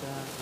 Hare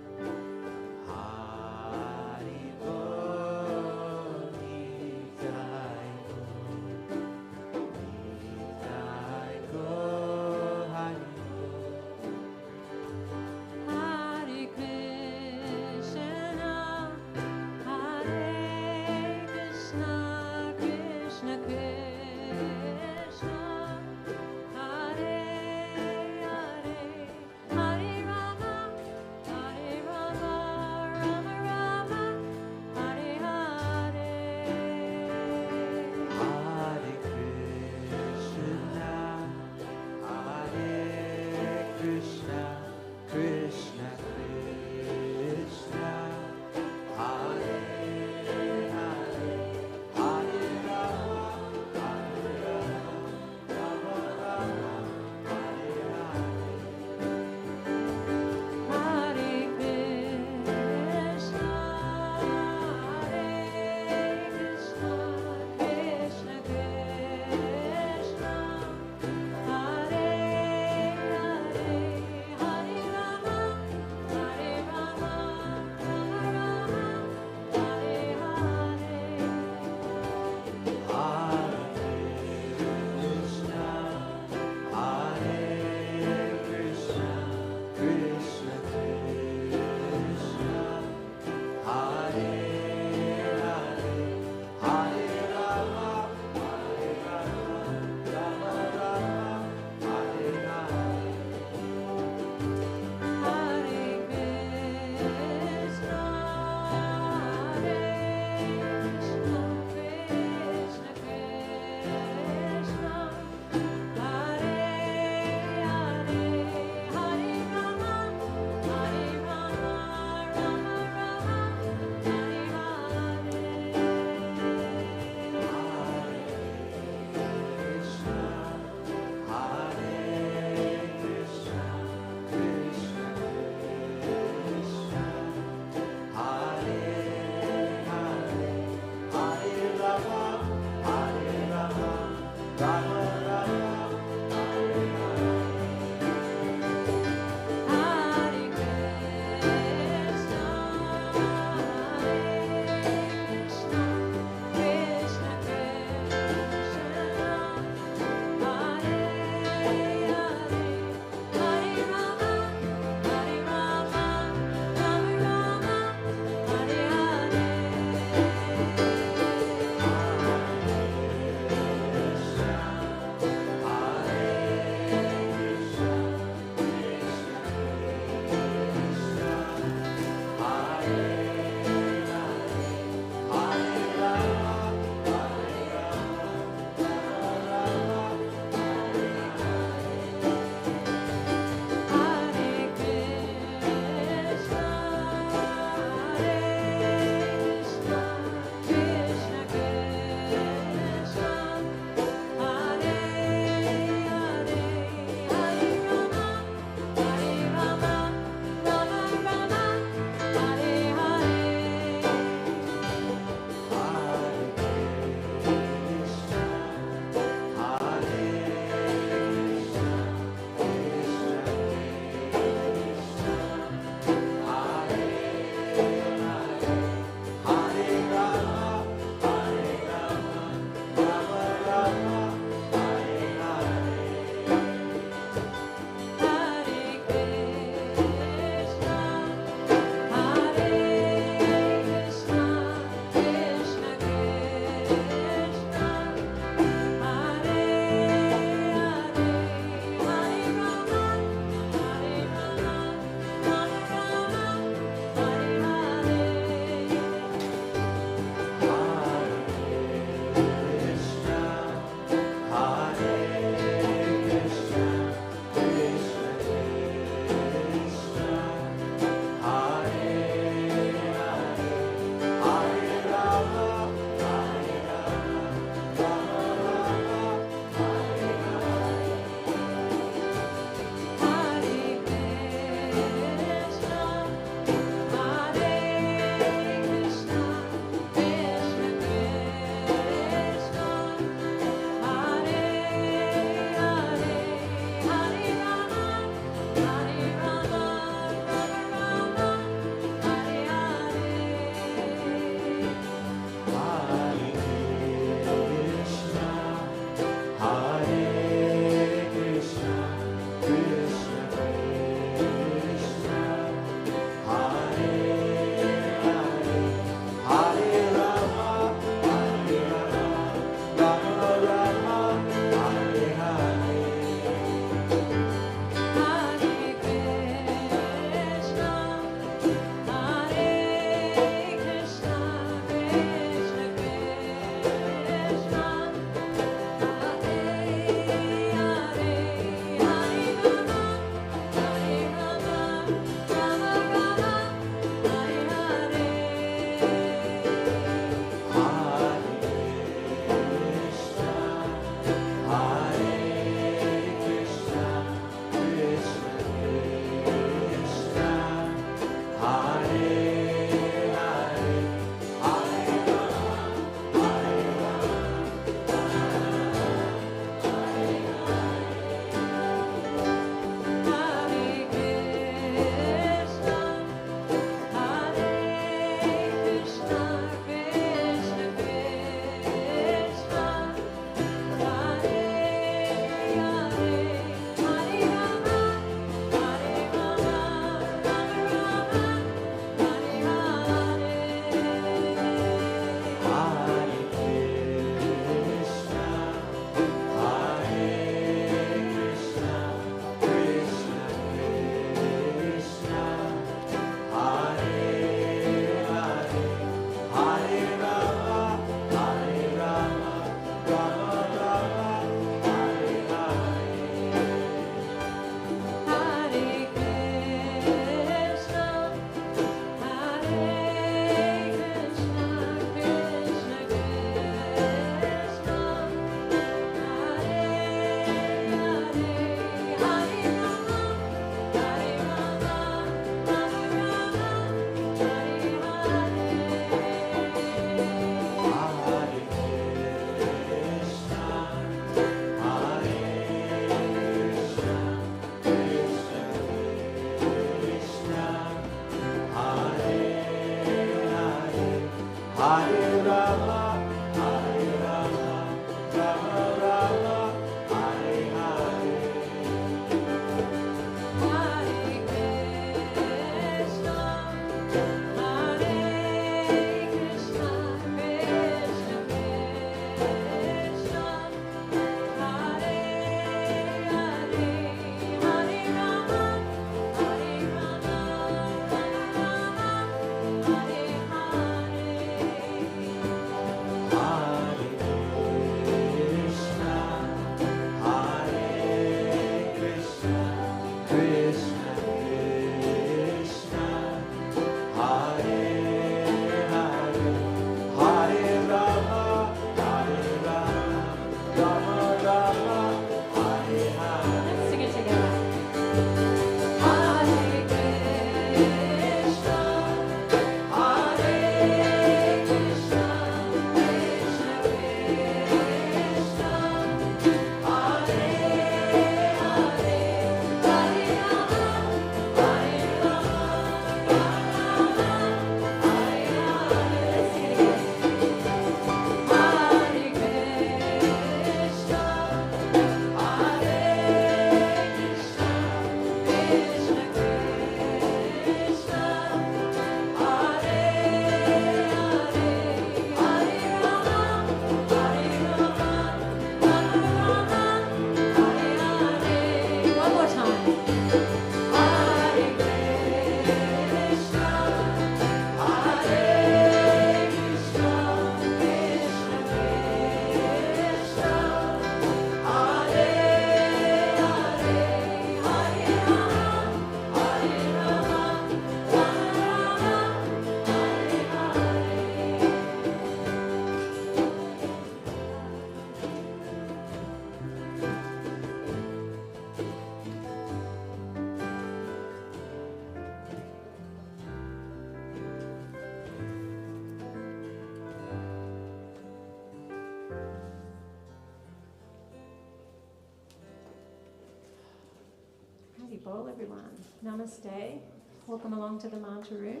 Namaste. Welcome along to the mantra room.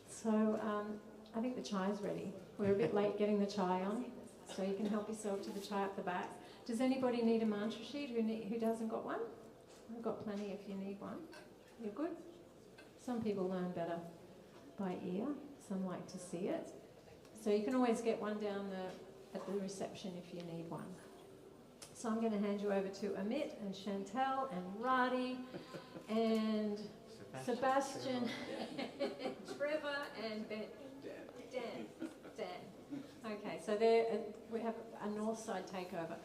So I think the chai's ready. We're a bit late getting the chai on, so you can help yourself to the chai up the back. Does anybody need a mantra sheet who doesn't got one? I've got plenty if you need one. You're good? Some people learn better by ear. Some like to see it. So you can always get one down at the reception if you need one. So I'm going to hand you over to Amit and Chantel and Radi and Sebastian, Trevor and Dan. Okay, so we have a north side takeover.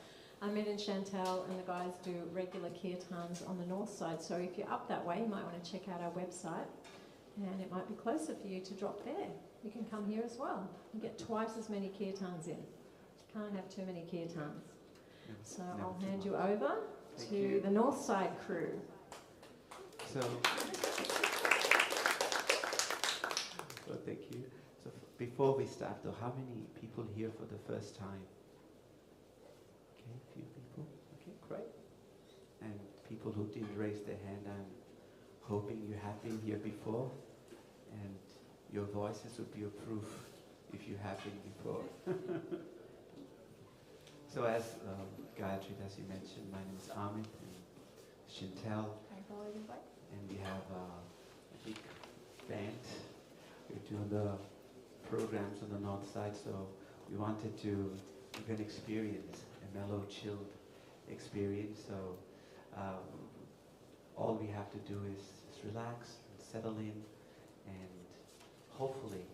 Amit and Chantel and the guys do regular kirtans on the north side. So if you're up that way, you might want to check out our website, and it might be closer for you to drop there. You can come here as well. You get twice as many kirtans in. You can't have too many kirtans. So I'll hand you over to the north side crew. So thank you. So before we start though, how many people here for the first time? Okay, a few people. Okay, great. And people who didn't raise their hand, I'm hoping you have been here before, and your voices would be a proof if you have been before. So as Gayatri, as you mentioned, my name is Amit and Chantel, and we have a big band. We're doing the programs on the north side, so we wanted to give an experience, a mellow, chilled experience. So all we have to do is relax and settle in, and hopefully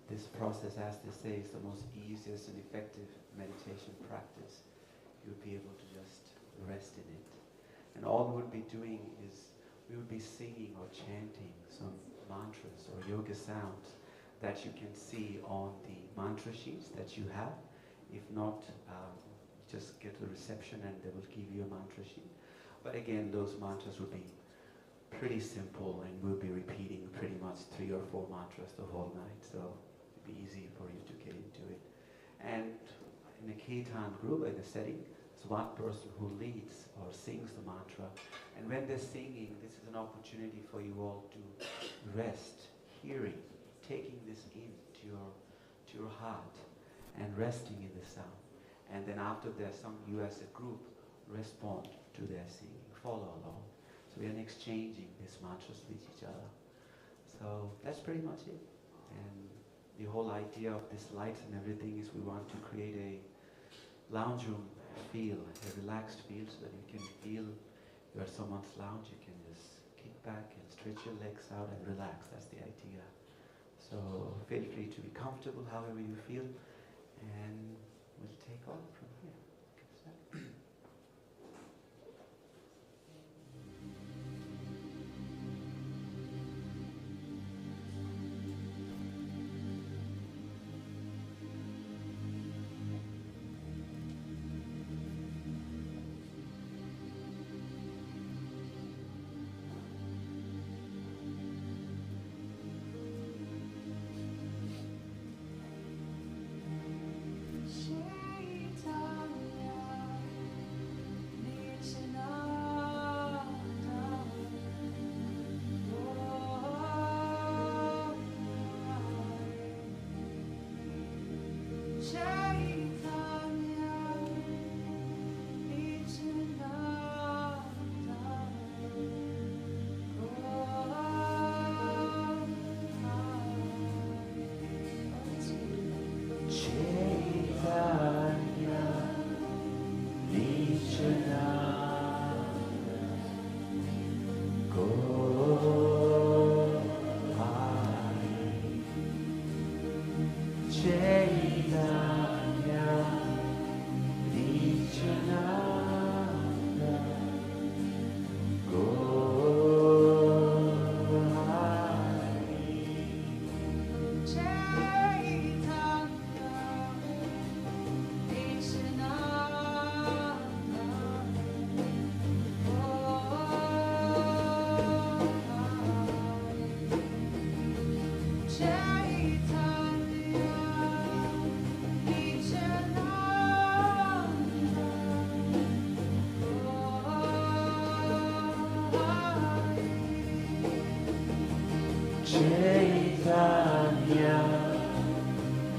this process, as they say, is the most easiest and effective meditation practice. You'll be able to just rest in it. And all we would be doing is we would be singing or chanting some mantras or yoga sounds that you can see on the mantra sheets that you have. If not, just get the reception and they will give you a mantra sheet. But again, those mantras will be pretty simple, and we'll be repeating pretty much 3 or 4 mantras the whole night. So it'll be easy for you to get into it. And in a kirtan group, in a setting, it's one person who leads or sings the mantra. And when they're singing, this is an opportunity for you all to rest, hearing, taking this into your heart and resting in the sound. And then after their song, you as a group respond to their singing, follow along. So we are exchanging these mantras with each other. So that's pretty much it. And the whole idea of this lights and everything is we want to create a lounge room feel, a relaxed feel, so that you can feel you're at someone's lounge. You can just kick back and stretch your legs out and relax. That's the idea. So feel free to be comfortable however you feel, and we'll take on from here. Chaitanya Chaitanya,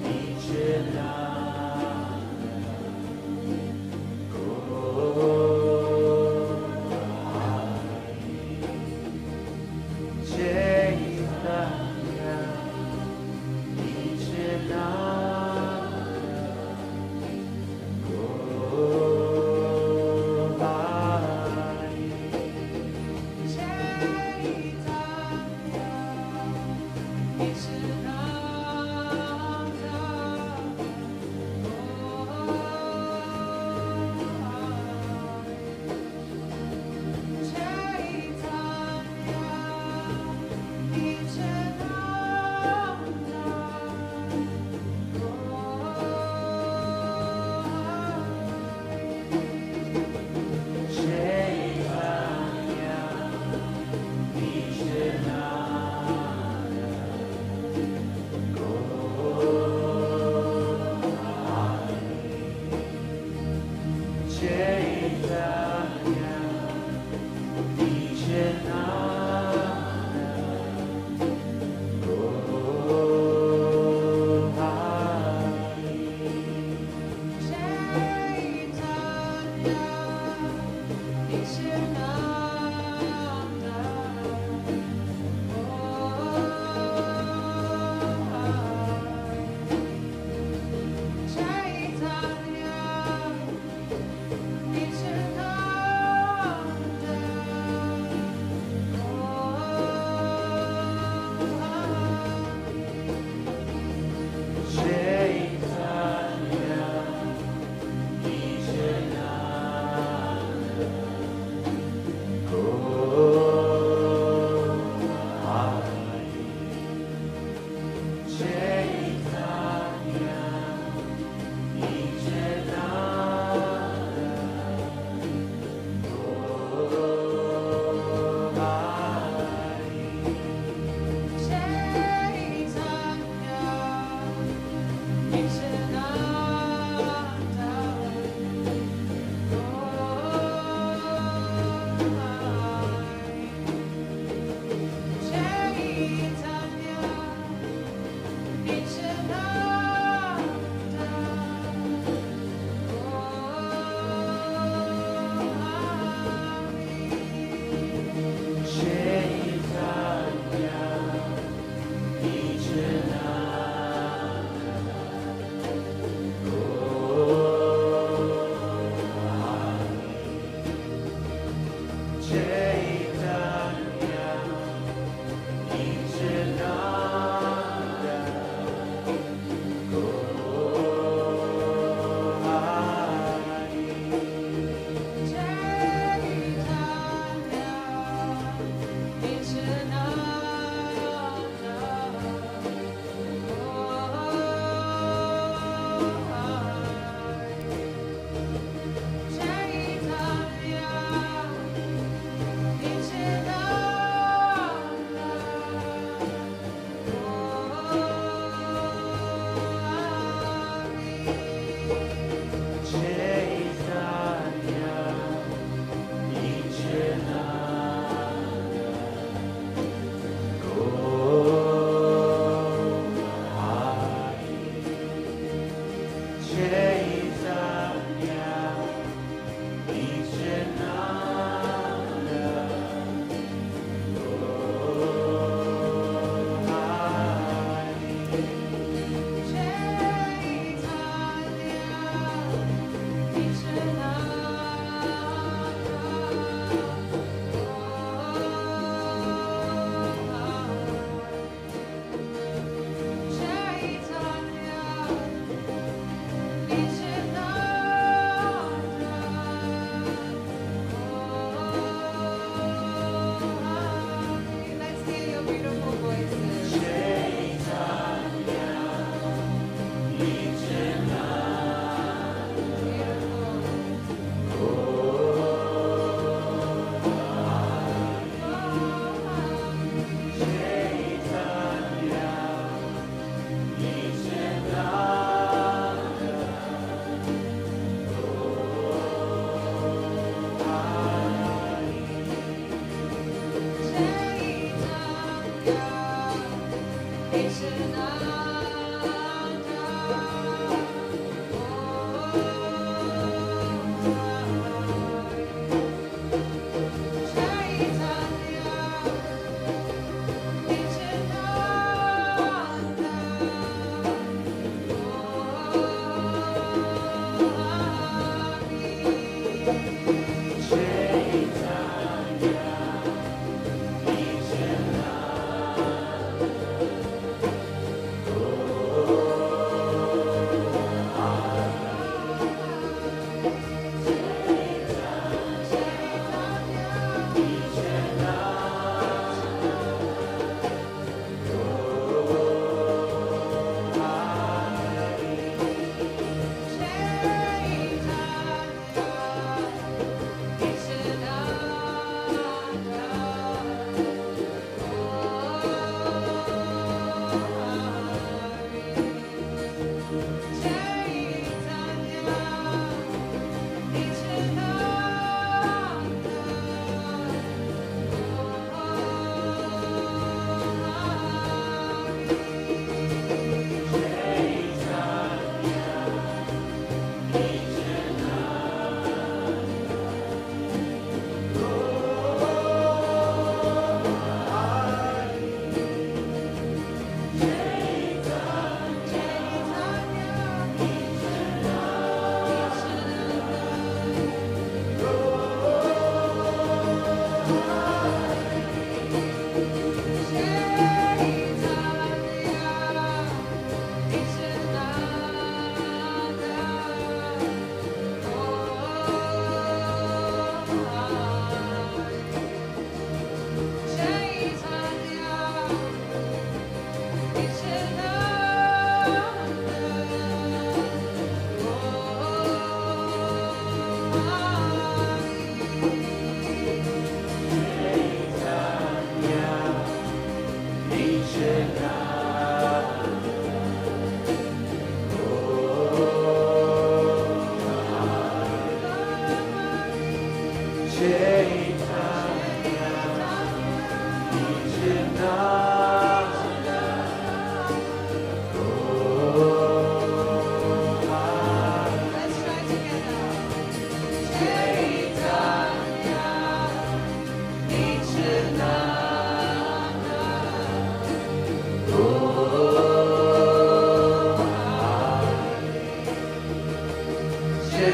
Nichana, Chaitanya, Nichana, Chaitanya, Nichana.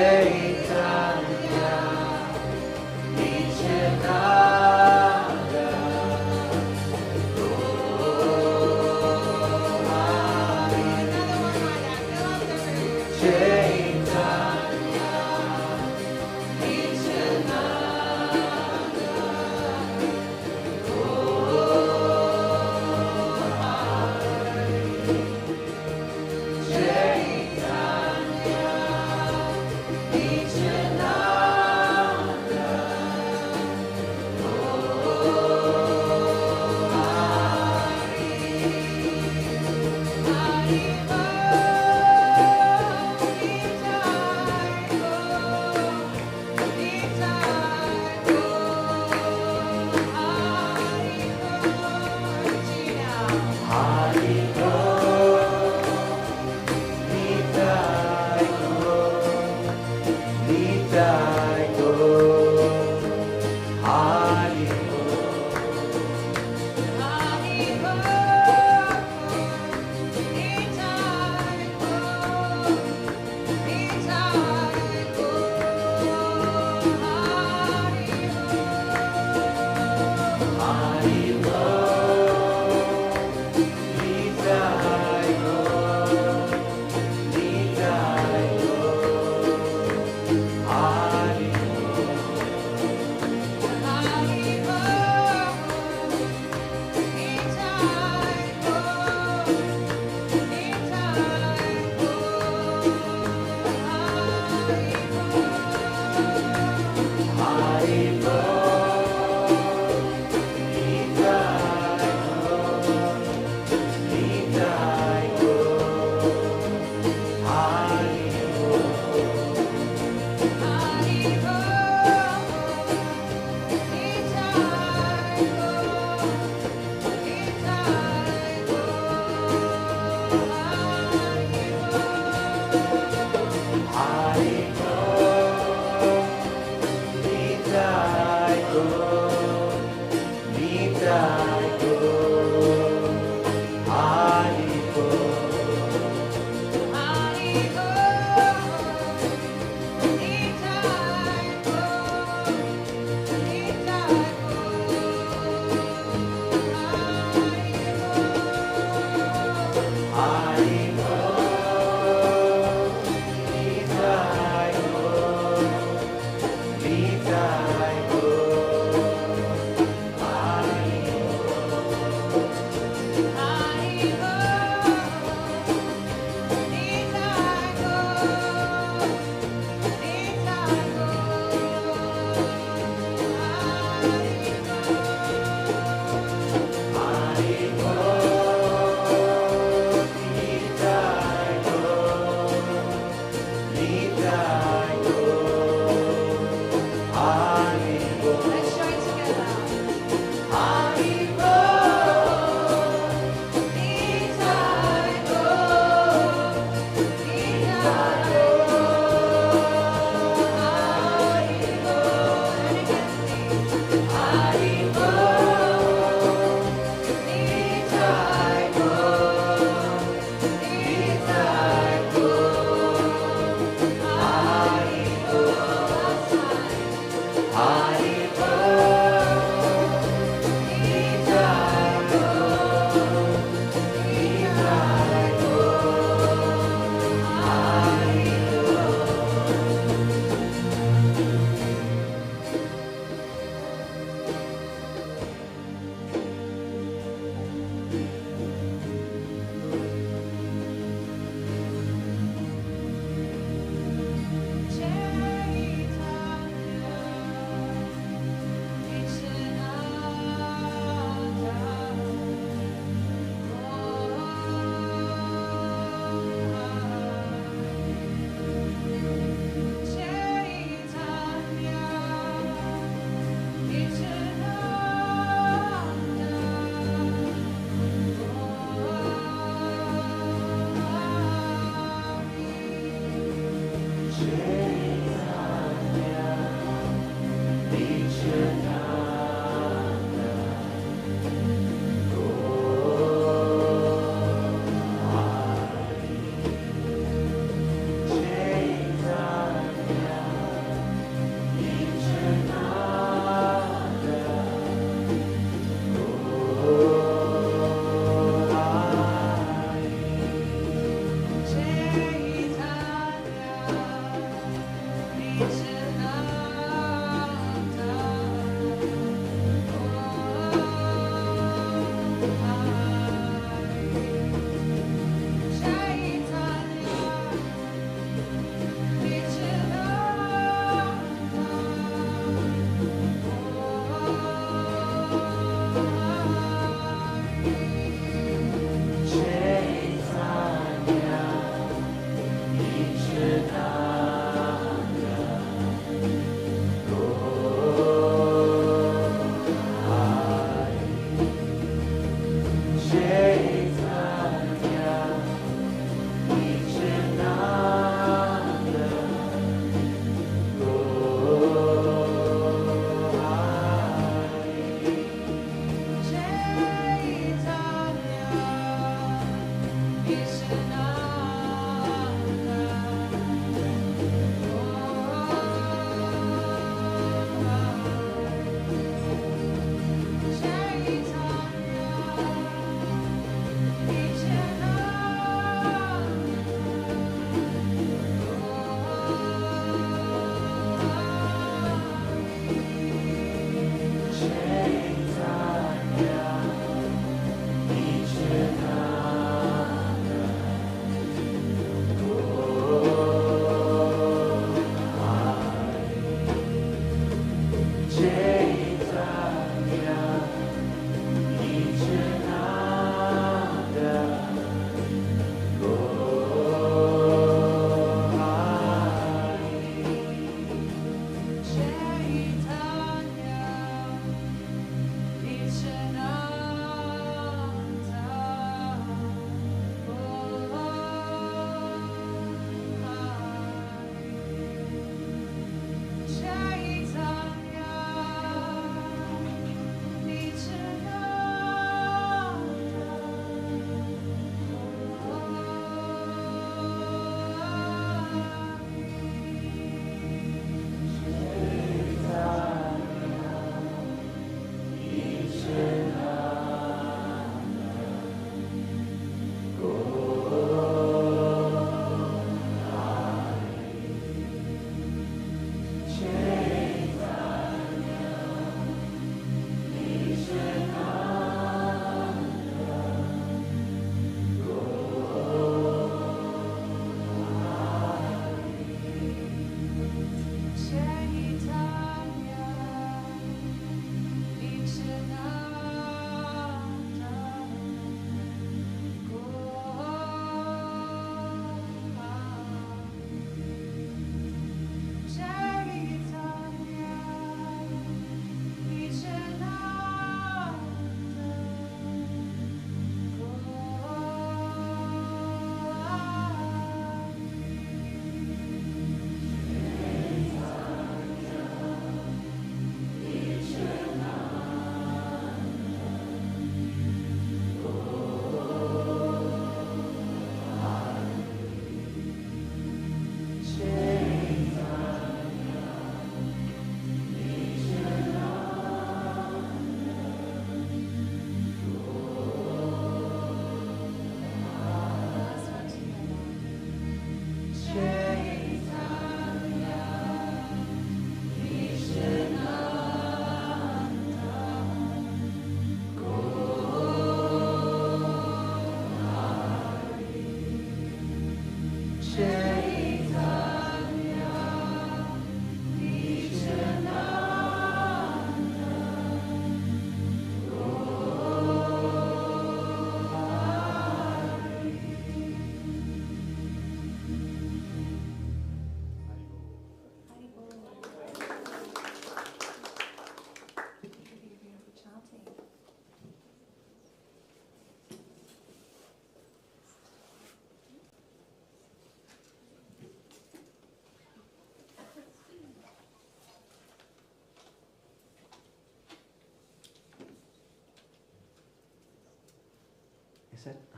Chaitanya,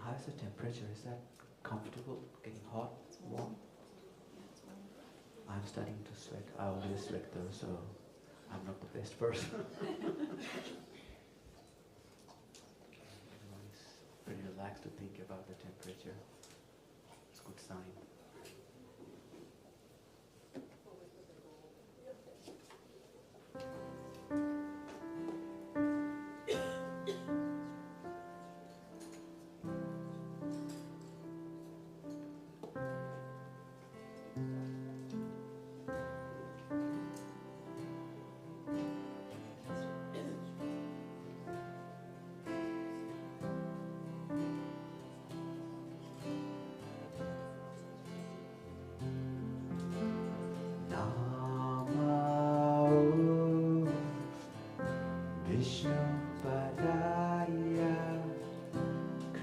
how's the temperature? Is that comfortable? Getting hot? Warm? I'm starting to sweat. I always sweat though, so I'm not the best person. Everyone's pretty relaxed to think about the temperature. It's a good sign.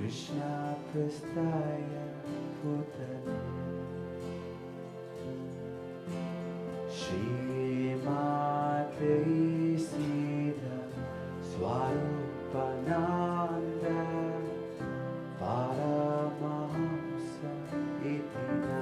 Krishna Prastaya Putane Shrimate Sita Swarupananda Paramahamsa Itina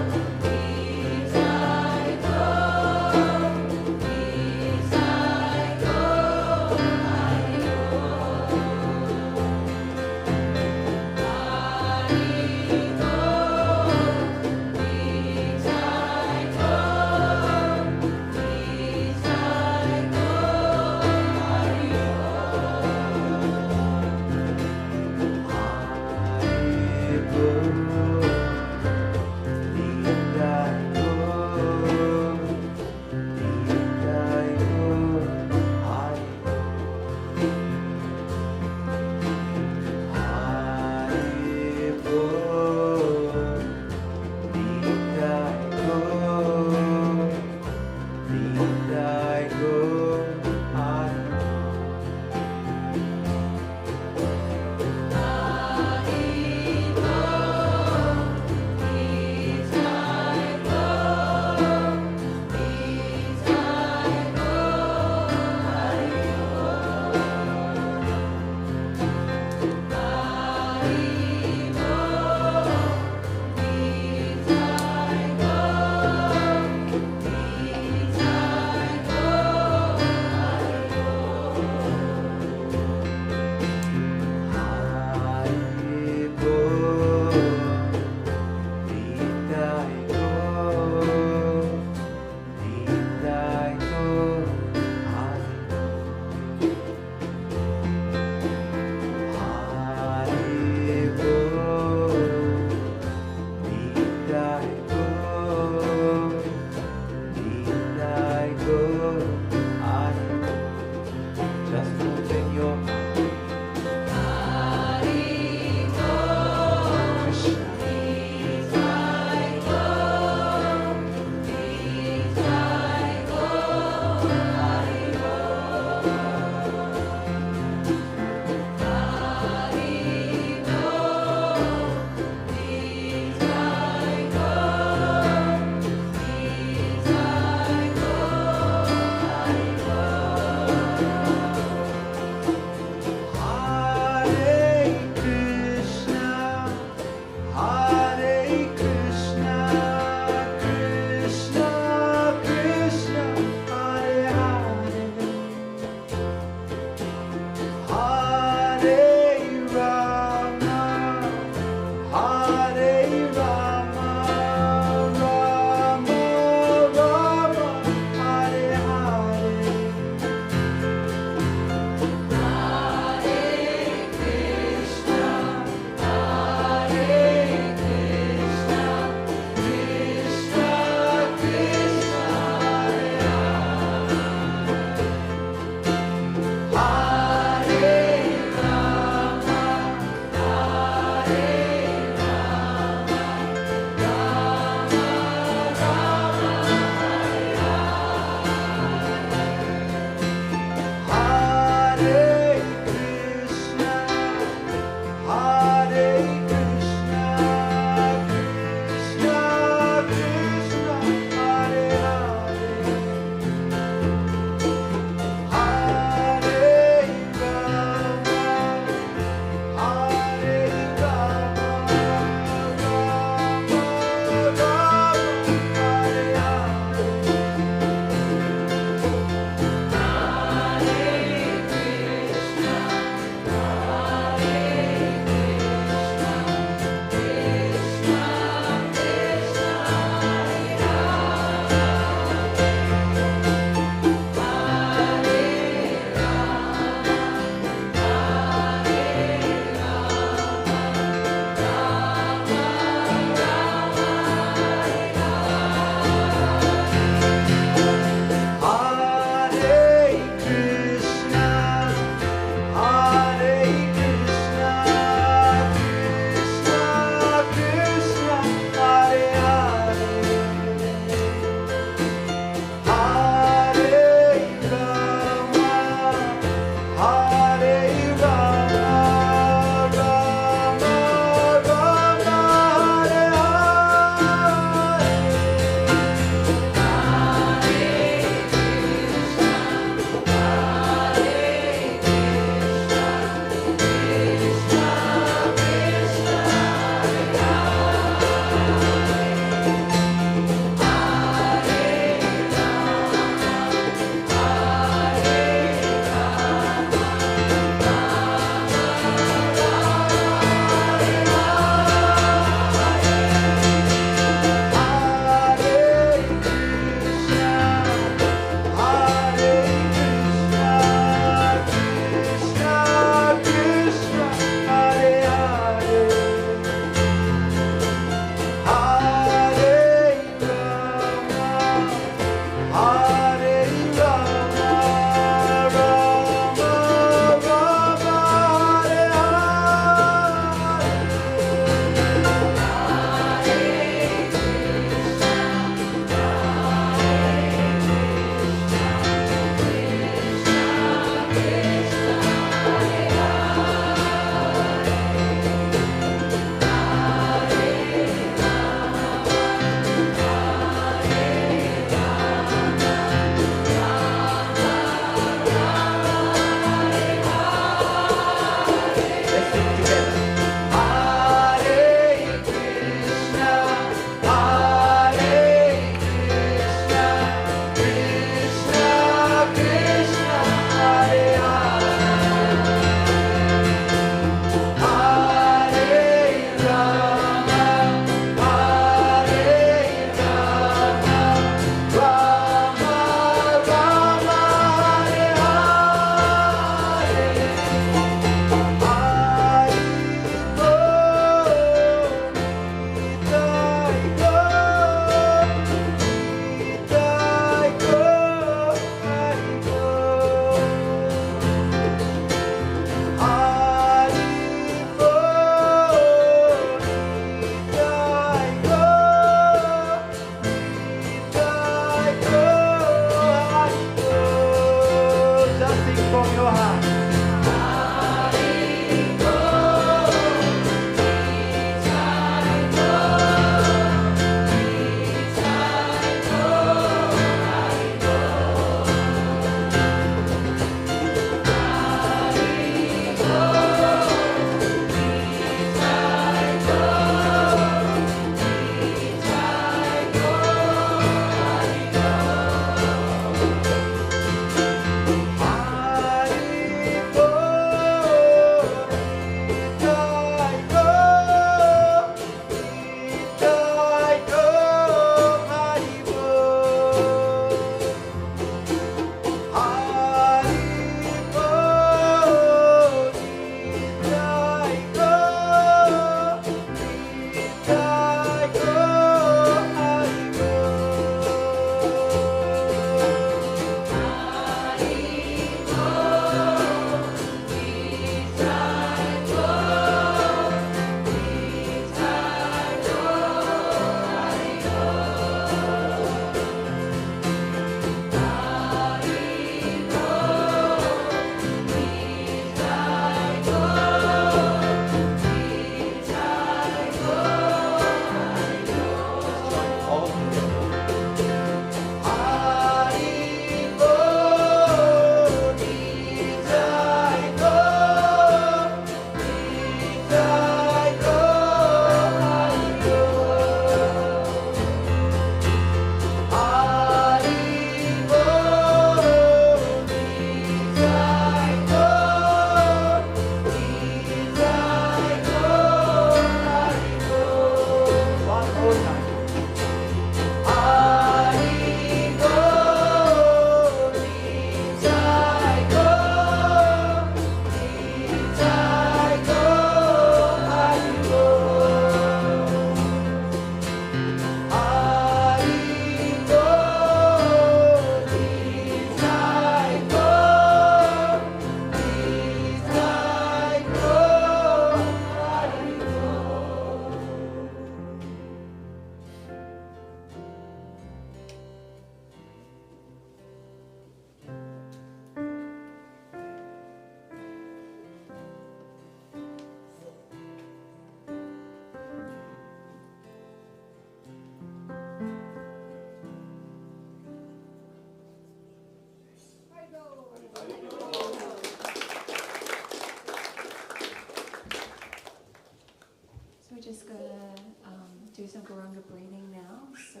do some Gurunga breathing now. So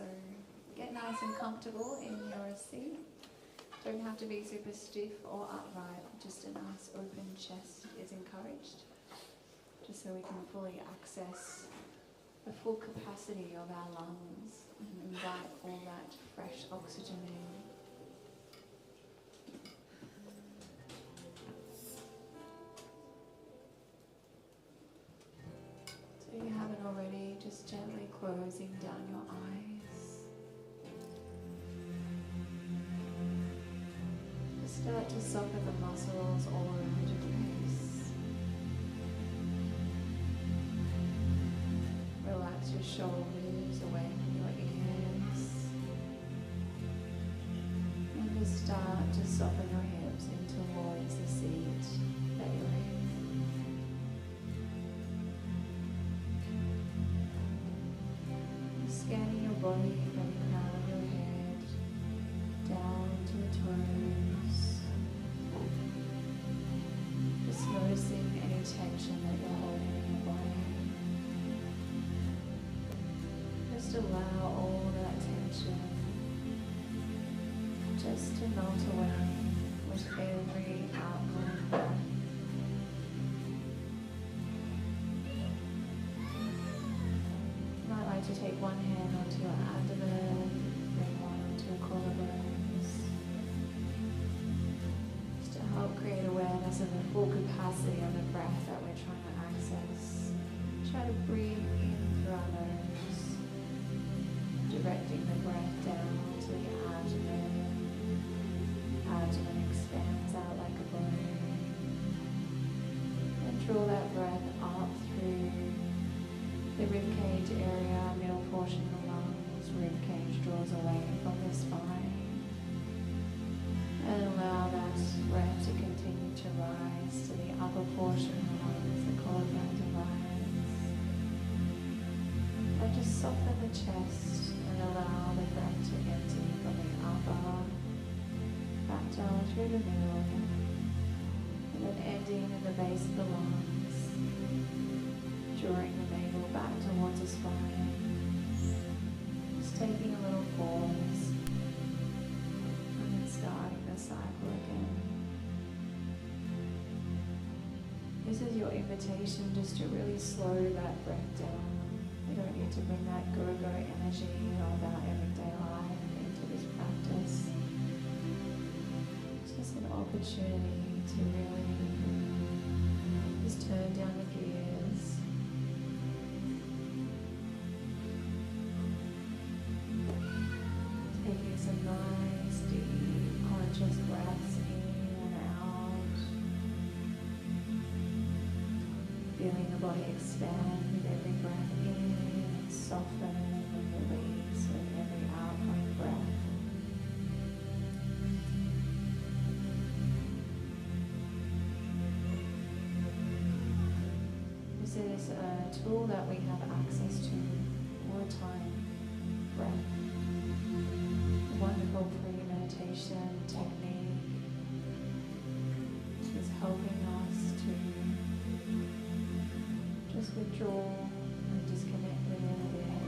get nice and comfortable in your seat. Don't have to be super stiff or upright, just a nice open chest is encouraged, just so we can fully access the full capacity of our lungs and invite all that fresh oxygen in. So if you haven't already, just gently closing down your eyes. Start to soften the muscles all around your face. Relax your shoulders away from your ears. And just start to soften your hips in towards the seat that you're in. Scanning your body from the crown of your head down to the toes. Just noticing any tension that you're holding in your body. Just allow all that tension just to melt away with every outgoing breath. You might like to take one hand onto your abdomen, bring one onto your collarbones. Help create awareness of the full capacity of the breath that we're trying to access. Try to breathe in through our nose, directing the breath down to the abdomen. Abdomen expands out like a balloon. And draw that breath up through the ribcage area, middle portion of the lungs. Ribcage draws away from the spine. And allow that breath to continue to rise to the upper portion of the lungs, the collarbones and rise. And just soften the chest and allow the breath to empty from the upper back down through the middle, and then ending in the base of the lungs, drawing the navel back towards the spine. Just taking a little pause. Starting the cycle again. This is your invitation just to really slow that breath down. We don't need to bring that go-go energy of our everyday life into this practice. It's just an opportunity to really just turn down the gears. Taking some nice, deep, conscious breaths in and out. Feeling the body expand with every breath in, and soften and release with every outgoing breath. This is a tool that we have access to all the time, breath. Wonderful free meditation technique is helping us to just withdraw and disconnect with it a bit.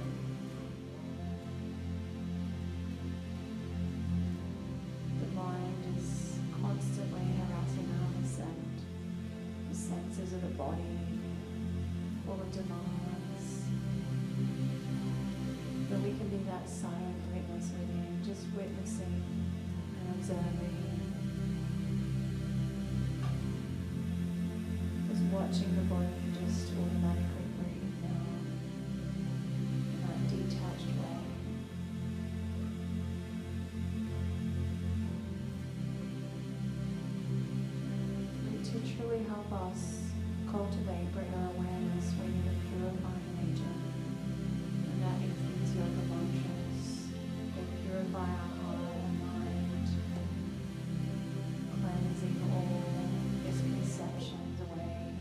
The mind is constantly harassing us and the senses of the body full of demands. But we can be that silent witness within, just witnessing and observing. Just watching the body just automatically breathe now in that detached way. And to truly help us cultivate greater awareness, we need a purifying agent. And that includes yoga mantras. They purify our heart and mind, cleansing all misconceptions away,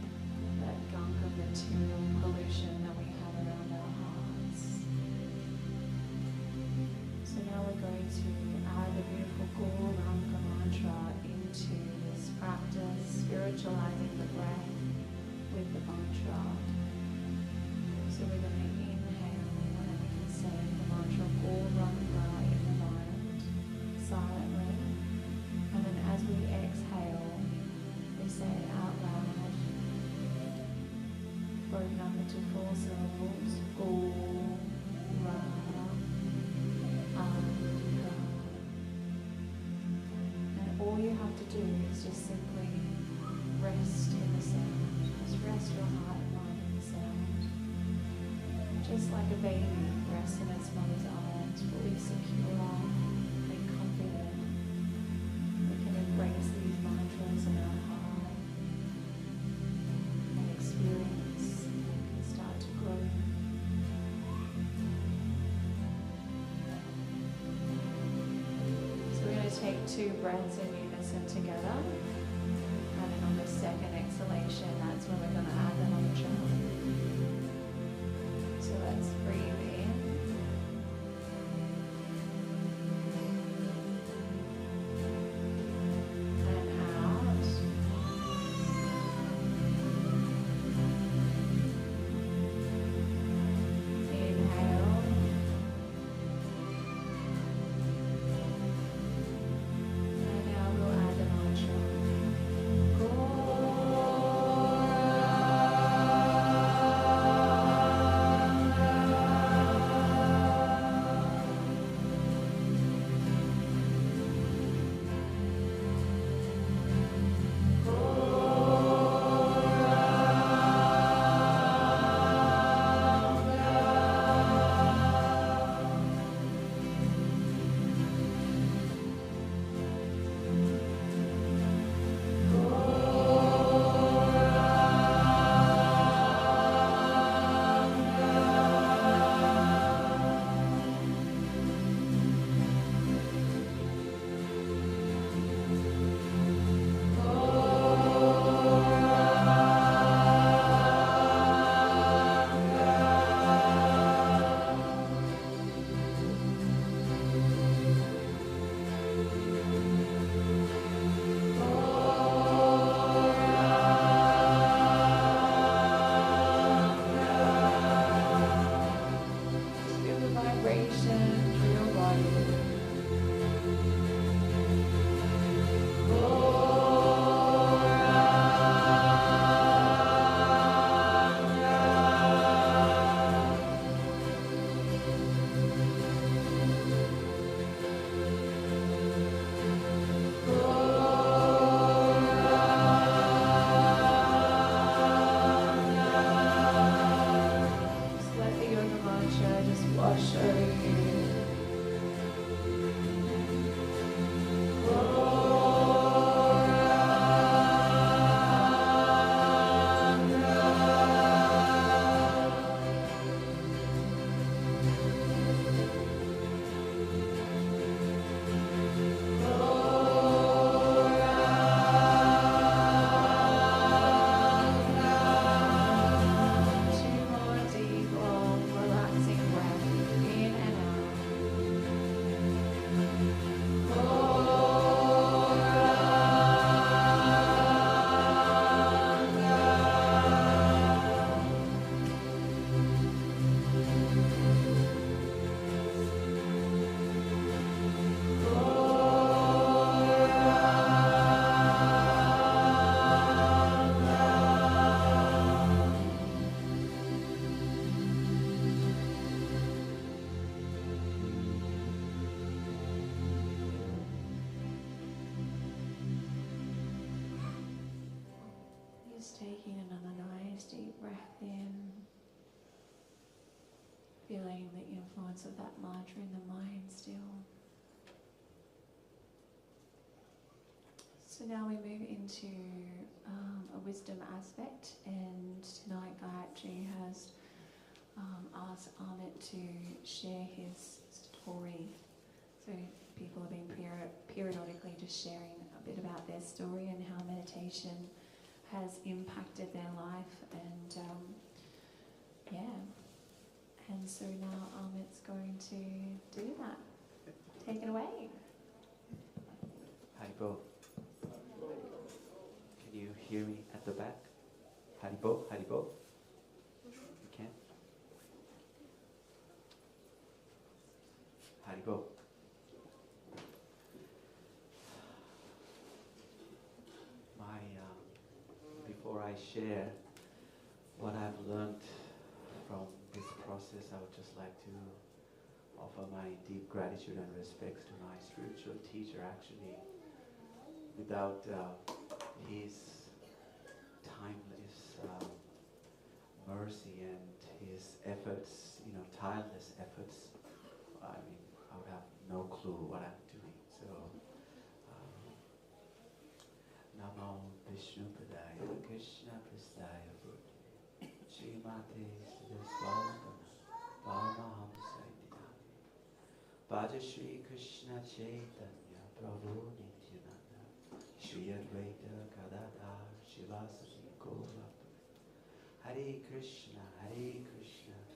that gunk of material pollution that we have around our hearts. So now we're going to add the beautiful Gurunga mantra into this practice, spiritualizing the breath with the mantra. So we're going to inhale broken up into 4 syllables. Go, ra, anga. And all you have to do is just simply rest in the sound. Just rest your heart and mind in the sound. Just like a baby rests in its mother's arms, fully secure and confident. We can embrace these mantras in our heart and experience and start to grow. So we're going to take 2 breaths in unison together. And then on the second exhalation, that's when we're going to add the mantra. So let's breathe in. And out. Inhale. And now we'll add the mantra. Just taking another nice deep breath in, feeling the influence of that mantra in the mind still. So now we move into a wisdom aspect, and tonight Gayatri has asked Amit to share his story. So people have been periodically just sharing a bit about their story and how meditation has impacted their life, and and so now Amit's going to do that. Take it away. Haribo. Can you hear me at the back? Haribo, Haribo. You can? Haribo. Before I share what I've learned from this process, I would just like to offer my deep gratitude and respects to my spiritual teacher. Actually, without his timeless mercy and his efforts, tireless efforts, I mean, I would have no clue what I'm doing. So, Namo Vishnu Padaya Krishna Prasthaya Buddhi Srimate Siddhaswalakana Paramahamsa Ididami Bhaja Shri Krishna Chaitanya Prabhu Nityananda Shri Advaita Gadadhar Shivasati Gaura Hare Krishna,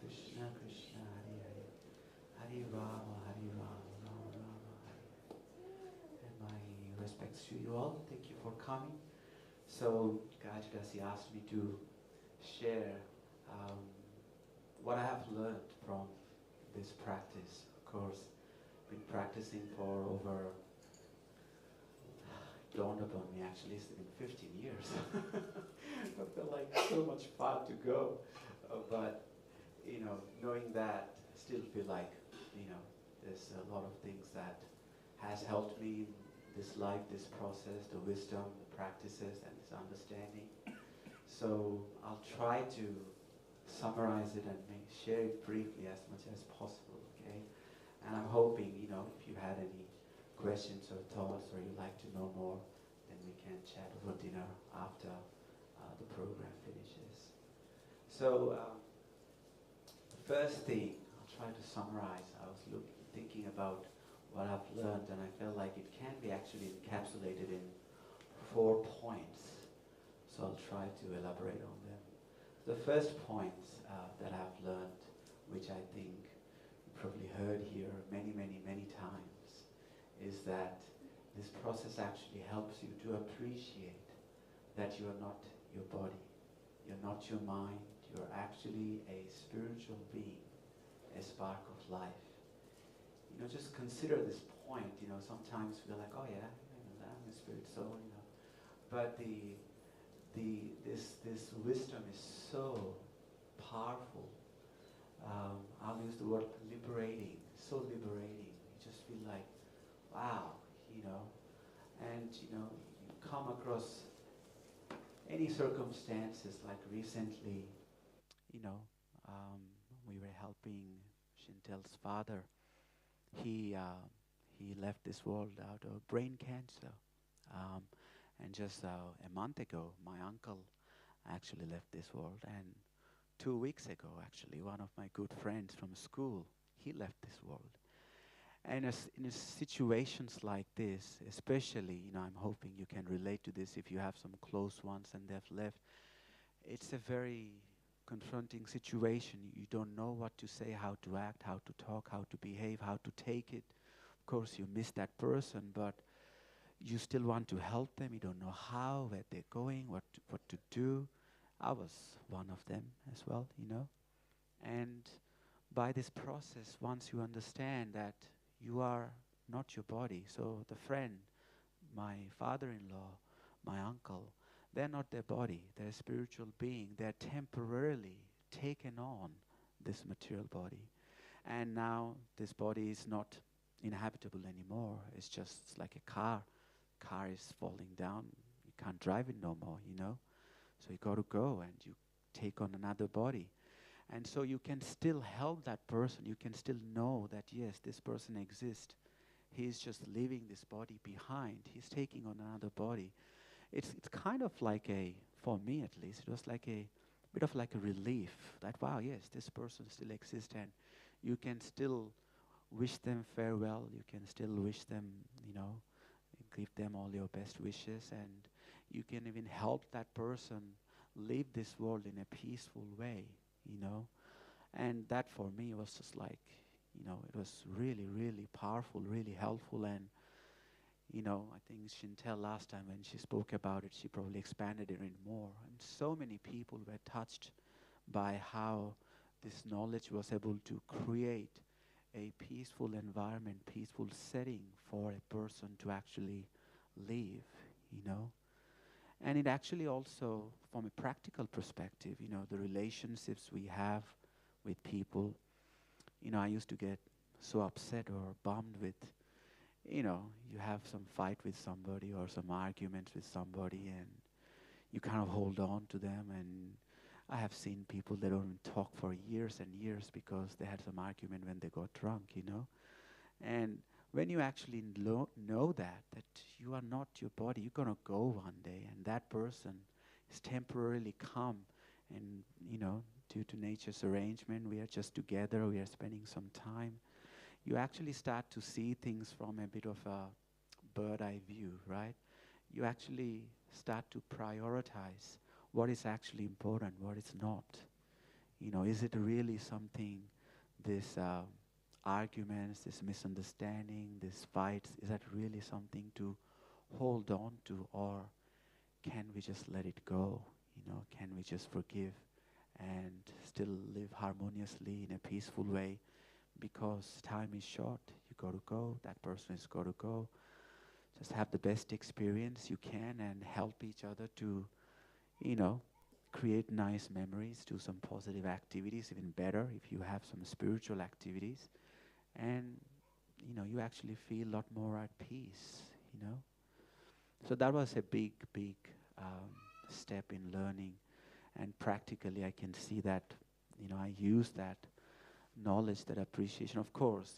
Krishna Krishna, Hare Hare, Hare Rama, Rama Rama, Hare. And my respects to you all. Thank you for coming. So, Gajadasi asked me to share what I have learned from this practice. Of course, been practicing for over, dawned upon me actually, it's been 15 years. I feel like so much far to go. But, knowing that, I still feel like, there's a lot of things that has helped me in this life, this process, the wisdom, the practices, and this understanding. So I'll try to summarize it and share it briefly as much as possible, okay? And I'm hoping, if you had any questions or thoughts or you'd like to know more, then we can chat over dinner after the program finishes. So the first thing, I'll try to summarize. I was thinking about what I've learned, and I felt like it can be actually encapsulated in 4 points. So I'll try to elaborate on them. The first point that I've learned, which I think you probably heard here many times, is that this process actually helps you to appreciate that you are not your body, you're not your mind, you're actually a spiritual being, a spark of life. Just consider this point. Sometimes we're like, oh yeah, I'm a spirit soul, but this wisdom is so powerful. I'll use the word liberating, so liberating. You just feel like, wow, and you come across any circumstances, like recently, we were helping Shintel's father. He left this world out of brain cancer. And just a month ago, my uncle actually left this world. And 2 weeks ago, actually, one of my good friends from school, he left this world. And in situations like this, especially, I'm hoping you can relate to this if you have some close ones and they've left. It's a very confronting situation. You don't know what to say, how to act, how to talk, how to behave, how to take it. Of course, you miss that person, but you still want to help them. You don't know how, where they're going, what to do. I was one of them as well, And by this process, once you understand that you are not your body, so the friend, my father-in-law, my uncle, they're not their body. They're a spiritual being. They're temporarily taken on this material body. And now this body is not inhabitable anymore. It's just like a car. Car is falling down. You can't drive it no more, So you got to go and you take on another body. And so you can still help that person. You can still know that, yes, this person exists. He's just leaving this body behind. He's taking on another body. It's kind of like for me at least, it was like a bit of like a relief that, wow, yes, this person still exists, and you can still wish them farewell. You can still wish them, give them all your best wishes, and you can even help that person leave this world in a peaceful way, And that for me was just like, it was really, really powerful, really helpful. And, I think Shintel last time when she spoke about it, she probably expanded it in more. And so many people were touched by how this knowledge was able to create a peaceful environment, peaceful setting for a person to actually live, And it actually also, from a practical perspective, the relationships we have with people, I used to get so upset or bummed with, you have some fight with somebody or some arguments with somebody, and you kind of hold on to them. And I have seen people that don't talk for years and years because they had some argument when they got drunk. And when you actually know that you are not your body, you're going to go one day, and that person is temporarily come, and, due to nature's arrangement, we are just together, we are spending some time. You actually start to see things from a bit of a bird eye view, right? You actually start to prioritize what is actually important, what is not. Is it really something, this arguments, this misunderstanding, this fights, is that really something to hold on to, or can we just let it go? Can we just forgive and still live harmoniously in a peaceful way? Because time is short, you got to go, that person has got to go. Just have the best experience you can and help each other to, create nice memories, do some positive activities, even better if you have some spiritual activities. And, you actually feel a lot more at peace. So that was a big, big step in learning. And practically I can see that, I use that knowledge, that appreciation. Of course,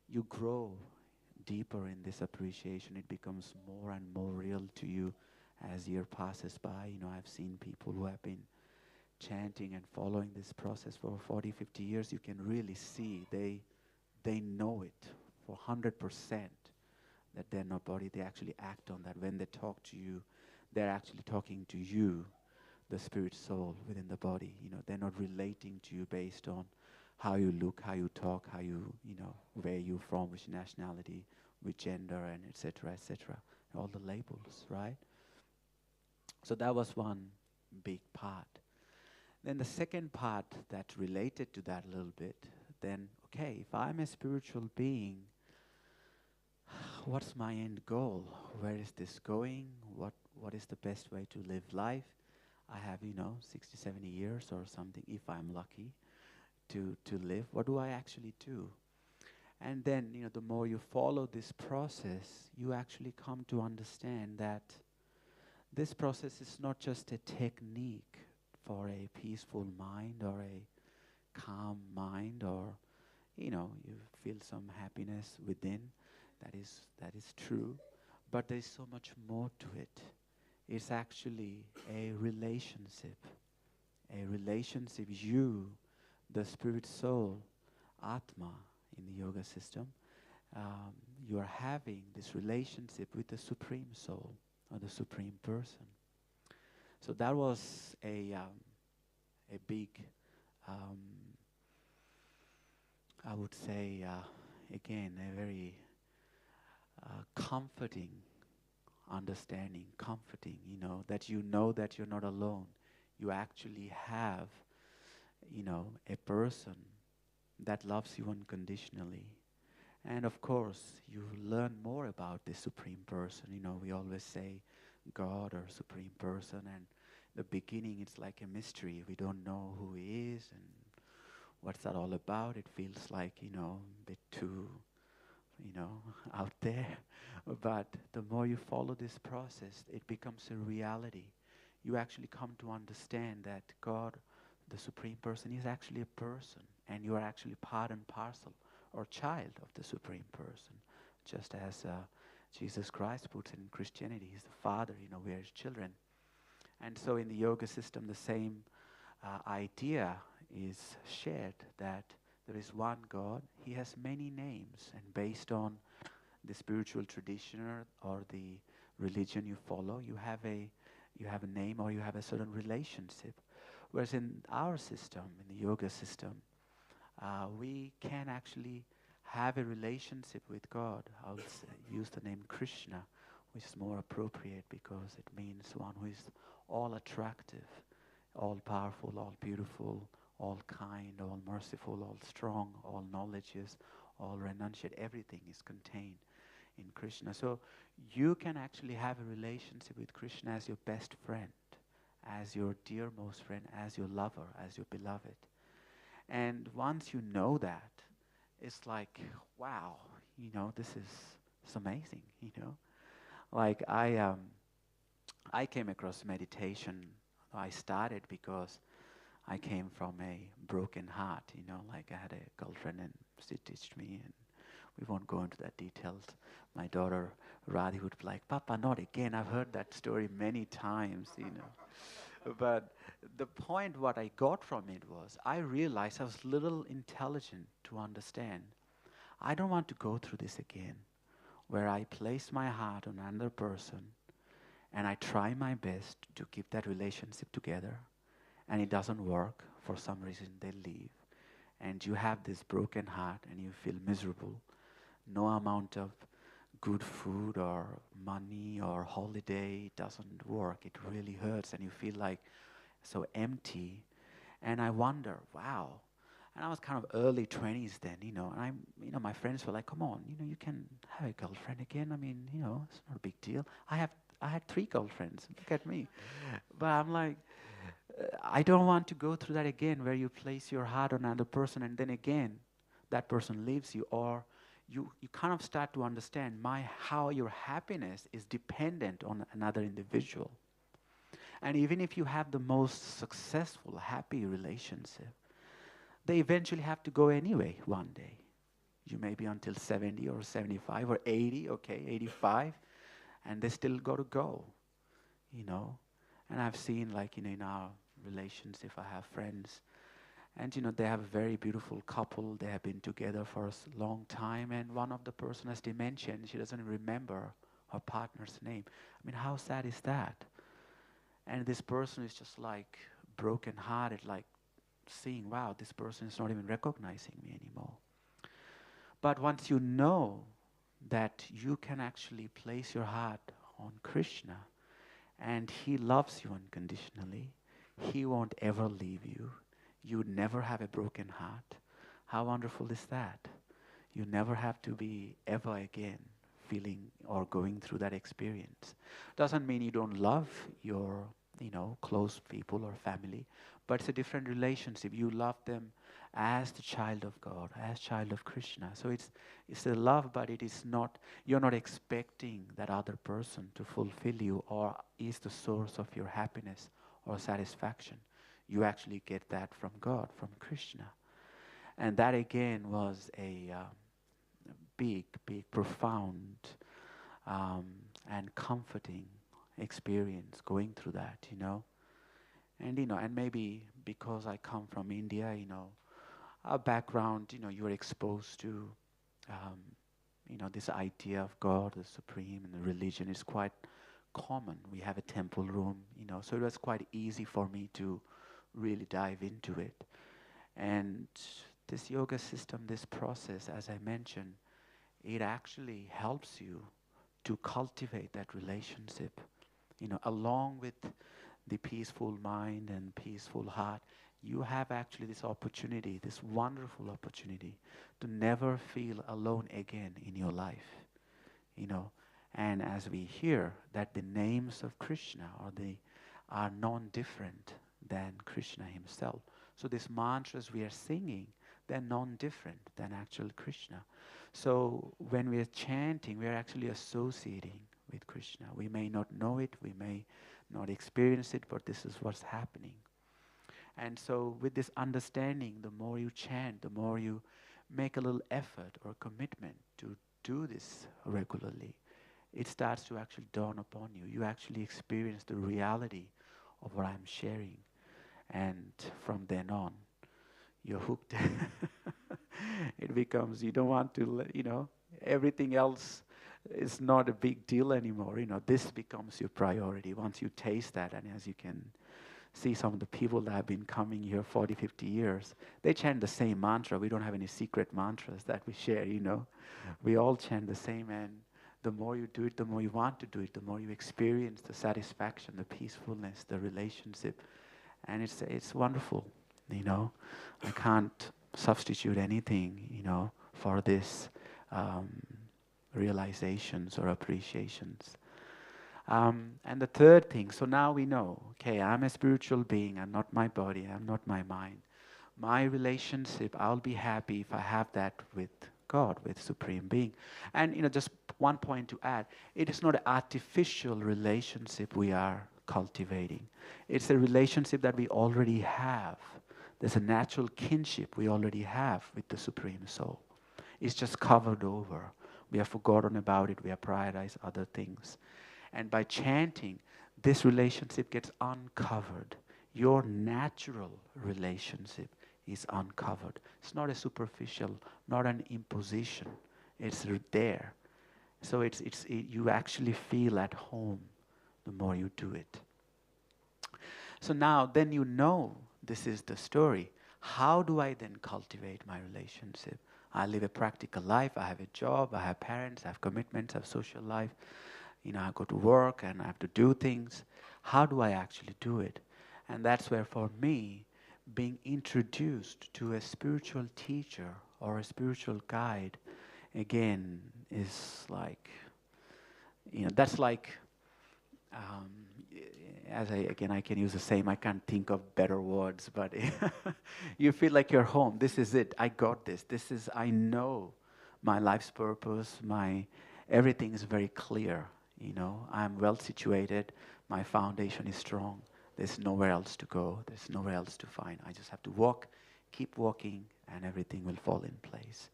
you grow deeper in this appreciation. It becomes more and more real to you as year passes by. I've seen people who have been chanting and following this process for 40, 50 years. You can really see they know it for 100% that they're not body. They actually act on that. When they talk to you, they're actually talking to you, the spirit soul within the body. They're not relating to you based on how you look, how you talk, how you, where you're from, which nationality, which gender, and etc., all the labels, right? So that was one big part. Then the second part that related to that a little bit, then, okay, if I'm a spiritual being, what's my end goal? Where is this going? What is the best way to live life? I have, 60, 70 years or something, if I'm lucky, to live. What do I actually do? And then, the more you follow this process, you actually come to understand that this process is not just a technique for a peaceful mind or a calm mind, or, you feel some happiness within. That is true. But there's so much more to it. It's actually a relationship. A relationship, you, the spirit soul, Atma in the yoga system, you are having this relationship with the Supreme Soul or the Supreme Person. So that was a big, I would say, again, a very comforting understanding, comforting, that that you're not alone. You actually have, a person that loves you unconditionally. And of course, you learn more about the Supreme Person. We always say God or Supreme Person, and the beginning it's like a mystery. We don't know who He is and what's that all about. It feels like, a bit too, out there. But the more you follow this process, it becomes a reality. You actually come to understand that God, the Supreme Person, is actually a person, and you are actually part and parcel or child of the Supreme Person. Just as Jesus Christ puts it in Christianity, He's the Father, we are His children. And so in the yoga system, the same idea is shared, that there is one God. He has many names, and based on the spiritual tradition or the religion you follow, you have a name or you have a certain relationship. Whereas in our system, in the yoga system, we can actually have a relationship with God. I would use the name Krishna, which is more appropriate because it means one who is all attractive, all powerful, all beautiful, all kind, all merciful, all strong, all knowledgeous, all renunciate. Everything is contained in Krishna. So you can actually have a relationship with Krishna as your best friend, as your dearmost friend, as your lover, as your beloved. And once you know that, it's like, wow, this is amazing, Like I came across meditation. I started because I came from a broken heart, like I had a girlfriend and she ditched me, and we won't go into that details. My daughter Radhi would be like, Papa, not again. I've heard that story many times, But the point what I got from it was I realized I was little intelligent to understand. I don't want to go through this again, where I place my heart on another person and I try my best to keep that relationship together, and it doesn't work. For some reason, they leave. And you have this broken heart and you feel miserable. No amount of good food or money or holiday doesn't work. It really hurts and you feel like so empty. And I wonder, wow. And I was kind of early 20s then, and my friends were like, come on, you can have a girlfriend again. I mean, it's not a big deal. I had 3 girlfriends. Look at me. But I'm like, I don't want to go through that again, where you place your heart on another person and then again that person leaves you, or you kind of start to understand how your happiness is dependent on another individual. And even if you have the most successful, happy relationship, they eventually have to go anyway one day. You may be until 70 or 75 or 80, okay, 85, and they still got to go, And I've seen, like, in our relationship, I have friends, and, they have a very beautiful couple. They have been together for a long time, and one of the person has dementia, and she doesn't remember her partner's name. I mean, how sad is that? And this person is just, like, broken-hearted, like, seeing, wow, this person is not even recognizing me anymore. But once you know that you can actually place your heart on Krishna, and He loves you unconditionally, He won't ever leave you. You would never have a broken heart. How wonderful is that? You never have to be ever again feeling or going through that experience. Doesn't mean you don't love your, close people or family, but it's a different relationship. You love them as the child of God, as child of Krishna. So it's a love, but it is not, you're not expecting that other person to fulfill you or is the source of your happiness or satisfaction. You actually get that from God, from Krishna. And that again was a big, profound and comforting experience going through that, And, and maybe because I come from India, our background, you are exposed to, this idea of God, the Supreme, and the religion is quite common. We have a temple room, so it was quite easy for me to really dive into it. And this yoga system, this process, as I mentioned, it actually helps you to cultivate that relationship, along with the peaceful mind and peaceful heart. You have actually this opportunity, this wonderful opportunity to never feel alone again in your life, And as we hear that the names of Krishna are non-different than Krishna himself. So these mantras we are singing, they're non-different than actual Krishna. So when we are chanting, we are actually associating with Krishna. We may not know it, we may not experience it, but this is what's happening. And so with this understanding, the more you chant, the more you make a little effort or commitment to do this regularly, it starts to actually dawn upon you. You actually experience the reality of what I'm sharing. And from then on, you're hooked. It becomes, you don't want to, everything else is not a big deal anymore. This becomes your priority once you taste that. And as you can see, some of the people that have been coming here 40, 50 years, they chant the same mantra. We don't have any secret mantras that we share, We all chant the same, and the more you do it, the more you want to do it, the more you experience the satisfaction, the peacefulness, the relationship. And it's wonderful, I can't substitute anything, for this realizations or appreciations. And the third thing, so now we know, okay, I'm a spiritual being, I'm not my body, I'm not my mind. My relationship, I'll be happy if I have that with God, with Supreme Being. And just one point to add, it is not an artificial relationship we are cultivating. It's a relationship that we already have. There's a natural kinship we already have with the Supreme Soul. It's just covered over. We have forgotten about it, we have prioritized other things. And by chanting, this relationship gets uncovered. Your natural relationship is uncovered. It's not a superficial, not an imposition. It's there. So you actually feel at home the more you do it. So now, then you know this is the story. How do I then cultivate my relationship? I live a practical life. I have a job. I have parents. I have commitments. I have social life. I go to work and I have to do things. How do I actually do it? And that's where, for me, being introduced to a spiritual teacher or a spiritual guide, again, is like, that's like, I can use the same, I can't think of better words, but you feel like you're home. This is it. I got this. I know my life's purpose. Everything is very clear. I'm well situated. My foundation is strong. There's nowhere else to go. There's nowhere else to find. I just have to walk, keep walking, and everything will fall in place.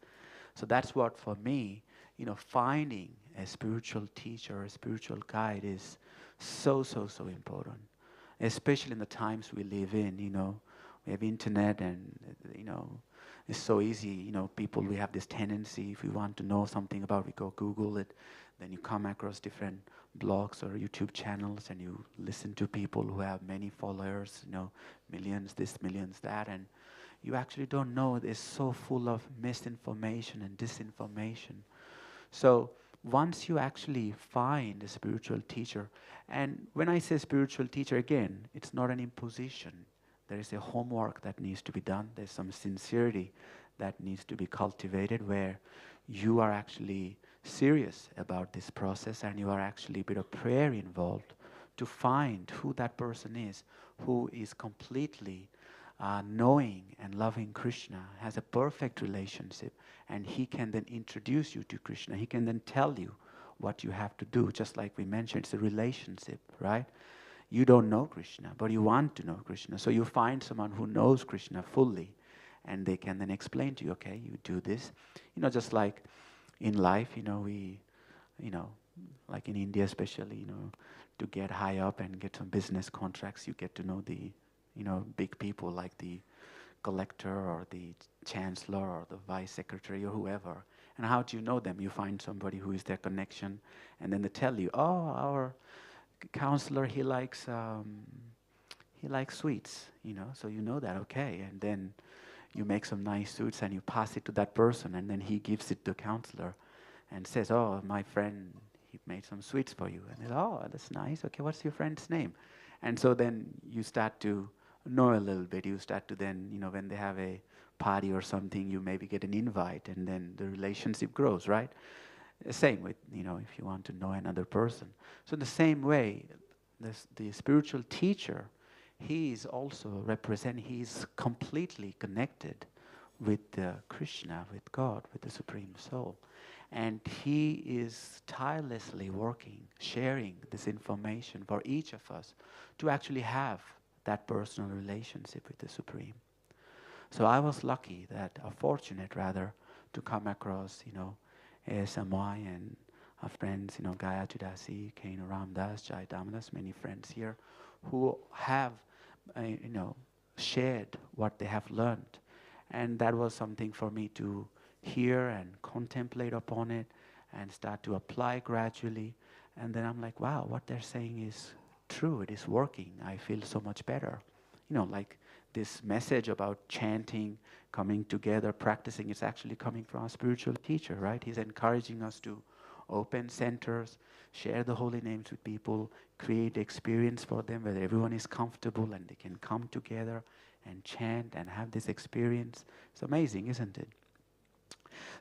So that's what, for me, finding a spiritual teacher, a spiritual guide is so important. Especially in the times we live in, we have internet and, it's so easy, we have this tendency, if we want to know something about, we go Google it, then you come across different blogs or YouTube channels and you listen to people who have many followers, millions this, millions that, and you actually don't know. It's so full of misinformation and disinformation. So once you actually find a spiritual teacher, and when I say spiritual teacher, again, it's not an imposition. There is a homework that needs to be done. There's some sincerity that needs to be cultivated, where you are actually serious about this process and you are actually a bit of prayer involved to find who that person is, who is completely knowing and loving Krishna, has a perfect relationship, and he can then introduce you to Krishna. He can then tell you what you have to do. Just like we mentioned, it's a relationship, right? You don't know Krishna, but you want to know Krishna. So you find someone who knows Krishna fully, and they can then explain to you, okay, you do this. Just like in life, like in India especially, to get high up and get some business contracts, you get to know the, big people like the collector or the chancellor or the vice secretary or whoever. And how do you know them? You find somebody who is their connection, and then they tell you, oh, our counselor, he likes sweets, so you know that, okay, and then you make some nice sweets and you pass it to that person, and then he gives it to the counselor and says, oh, my friend, he made some sweets for you. And they say, oh, that's nice. Okay, what's your friend's name? And so then you start to know a little bit. You start to then, when they have a party or something, you maybe get an invite, and then the relationship grows, right? Same with, if you want to know another person. So in the same way, the spiritual teacher, he is also he's completely connected with Krishna, with God, with the Supreme Soul. And he is tirelessly working, sharing this information for each of us to actually have that personal relationship with the Supreme. So I was lucky fortunate rather, to come across, ASMI and our friends, Gaya Chudasi, Kane Ramdas, Jai Damadas, many friends here who have, shared what they have learned. And that was something for me to hear and contemplate upon it and start to apply gradually. And then I'm like, wow, what they're saying is true. It is working. I feel so much better. Like this message about chanting, coming together, practicing, it's actually coming from a spiritual teacher, right? He's encouraging us to open centers, share the holy names with people, create experience for them where everyone is comfortable and they can come together and chant and have this experience. It's amazing, isn't it?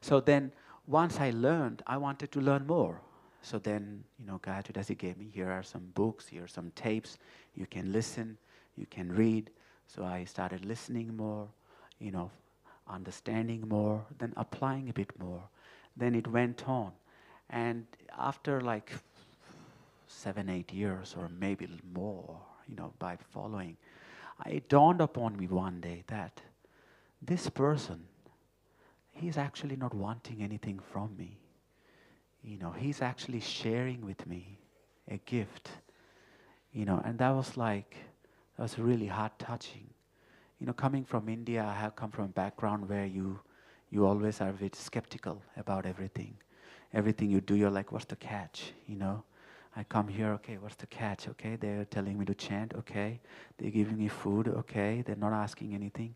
So then once I learned, I wanted to learn more. So then, Gayatri Dasi gave me, here are some books, here are some tapes. You can listen, you can read. So I started listening more, you know, understanding more, then applying a bit more. Then it went on. And after like 7, 8 years, or maybe a little more, by following, it dawned upon me one day that this person, he's actually not wanting anything from me. He's actually sharing with me a gift. And that was really heart touching. Coming from India, I have come from a background where you always are a bit skeptical about everything. Everything you do, you're like, what's the catch? I come here, okay, what's the catch? Okay, they're telling me to chant, okay. They're giving me food, okay. They're not asking anything.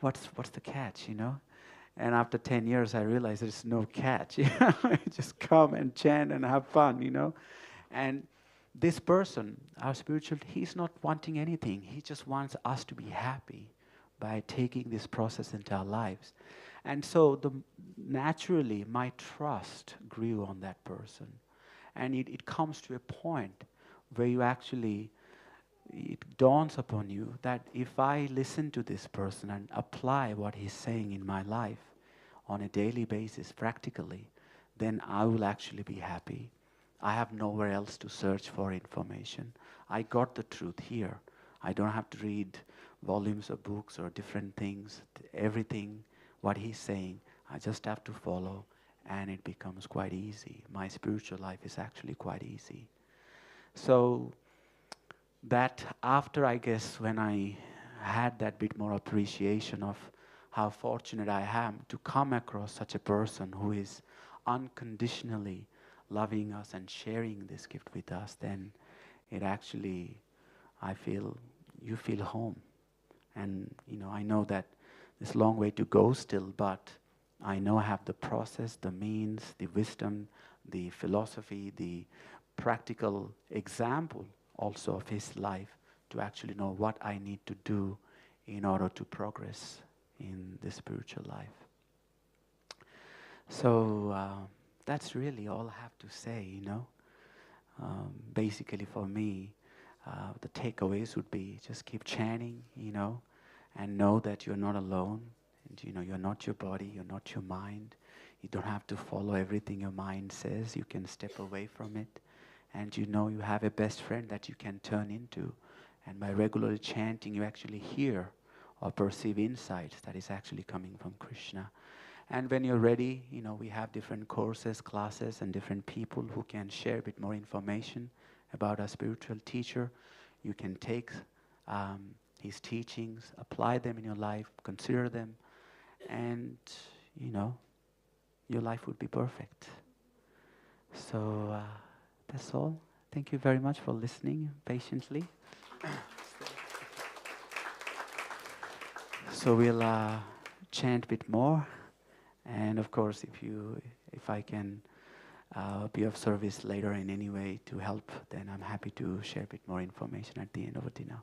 What's the catch, And after 10 years, I realized there's no catch. Just come and chant and have fun, And this person, our spiritual, he's not wanting anything. He just wants us to be happy by taking this process into our lives. And so naturally, my trust grew on that person. And it comes to a point where it dawns upon you that if I listen to this person and apply what he's saying in my life on a daily basis, practically, then I will actually be happy. I have nowhere else to search for information. I got the truth here. I don't have to read volumes of books or different things. Everything, what he's saying, I just have to follow, and it becomes quite easy. My spiritual life is actually quite easy. So that after, I guess, when I had that bit more appreciation of how fortunate I am to come across such a person who is unconditionally loving us and sharing this gift with us, then it actually, you feel home. And, I know that there's a long way to go still, but I know I have the process, the means, the wisdom, the philosophy, the practical example also of his life to actually know what I need to do in order to progress in the spiritual life. So that's really all I have to say, Basically for me, the takeaways would be just keep chanting, and know that you're not alone. And, you're not your body, you're not your mind. You don't have to follow everything your mind says. You can step away from it. And you have a best friend that you can turn into. And by regularly chanting, you actually hear or perceive insights that is actually coming from Krishna. And when you're ready, we have different courses, classes, and different people who can share a bit more information about our spiritual teacher. You can take his teachings, apply them in your life, consider them, and, your life would be perfect. So that's all. Thank you very much for listening patiently. So we'll chant a bit more. And of course, if I can be of service later in any way to help, then I'm happy to share a bit more information at the end of the dinner.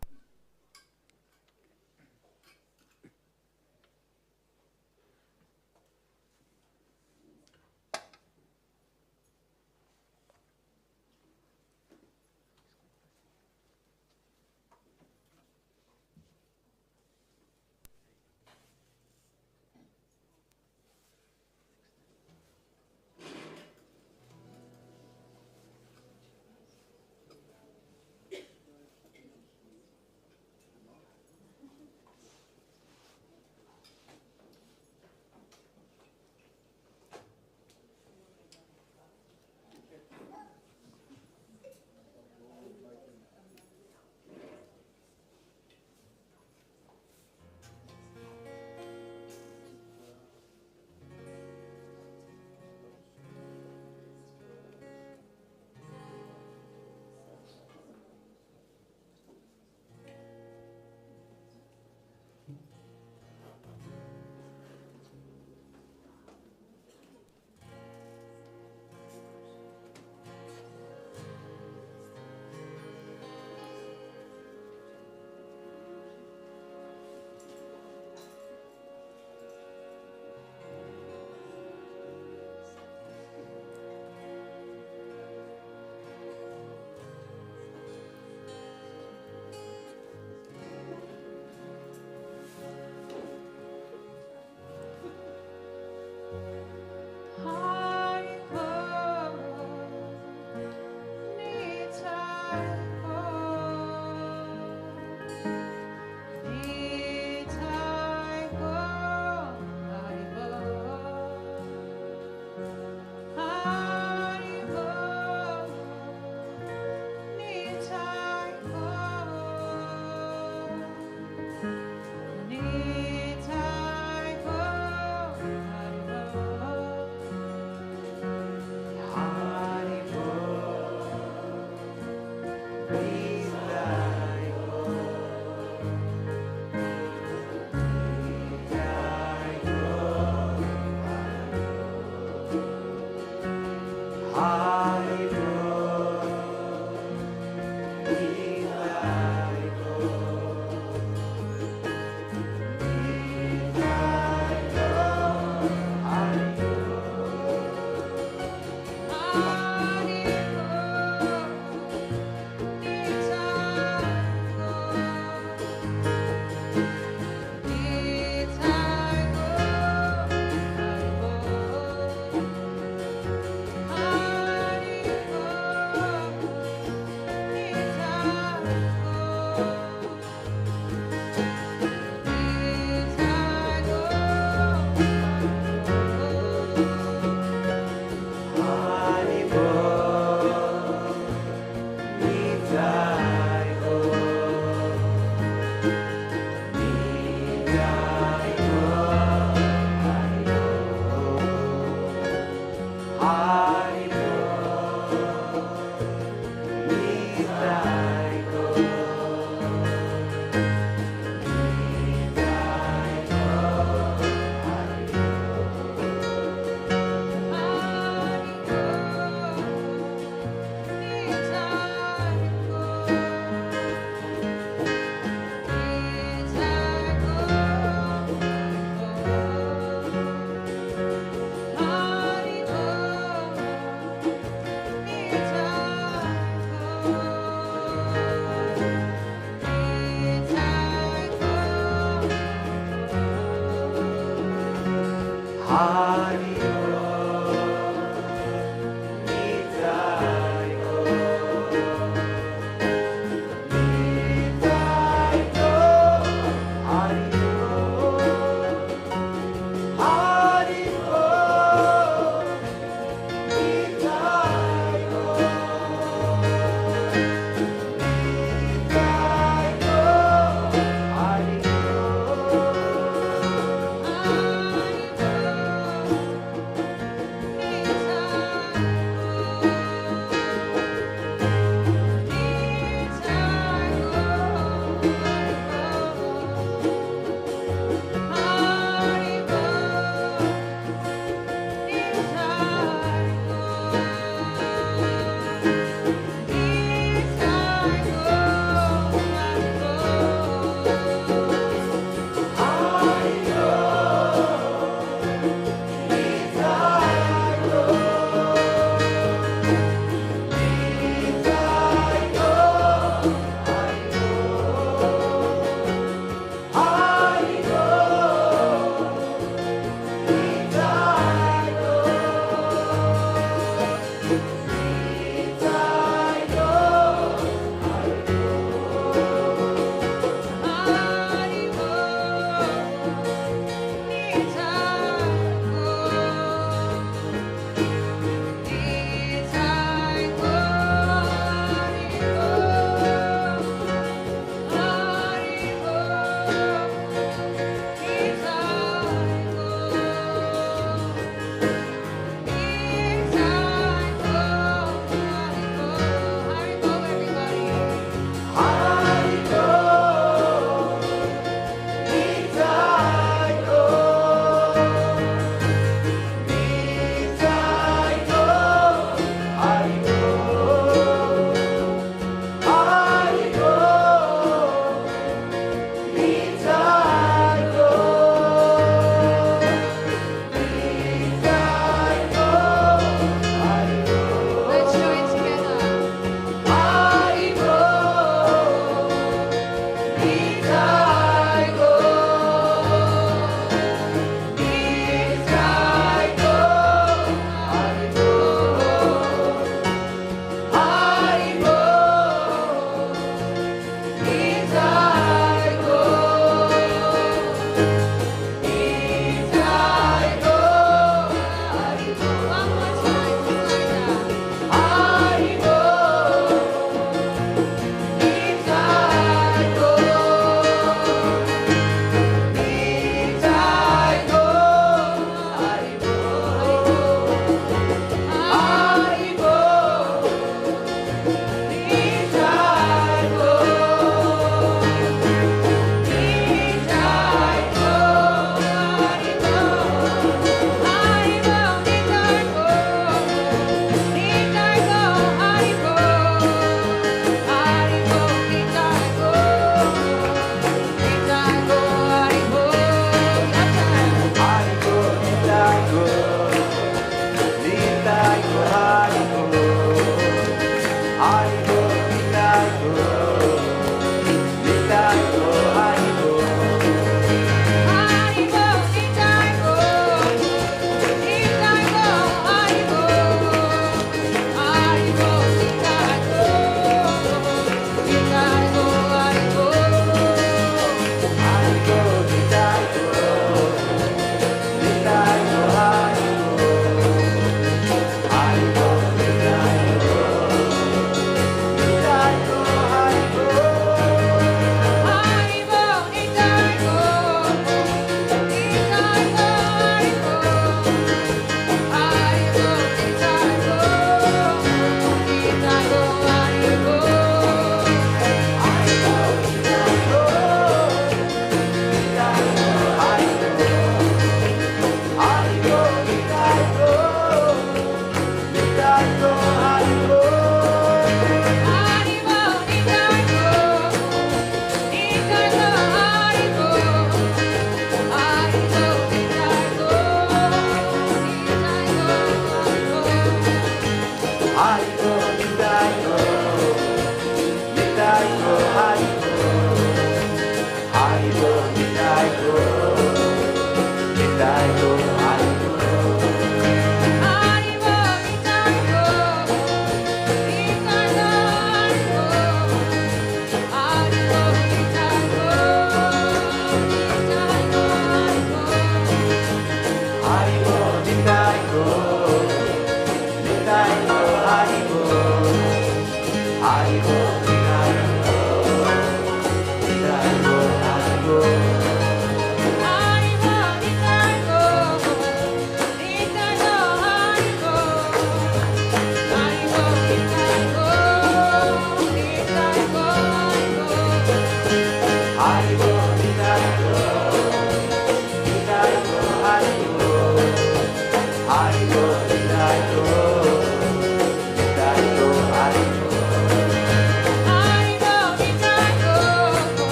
Hari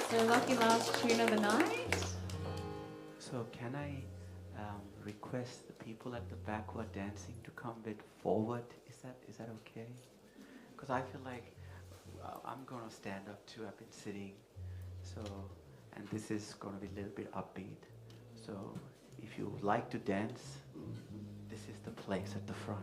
So lucky last tune of the night. So can I request the people at the back who are dancing to come a bit forward? Is that okay? Because I feel like I'm gonna stand up too. I've been sitting, so, and this is gonna be a little bit upbeat. So if you like to dance, this is the place at the front.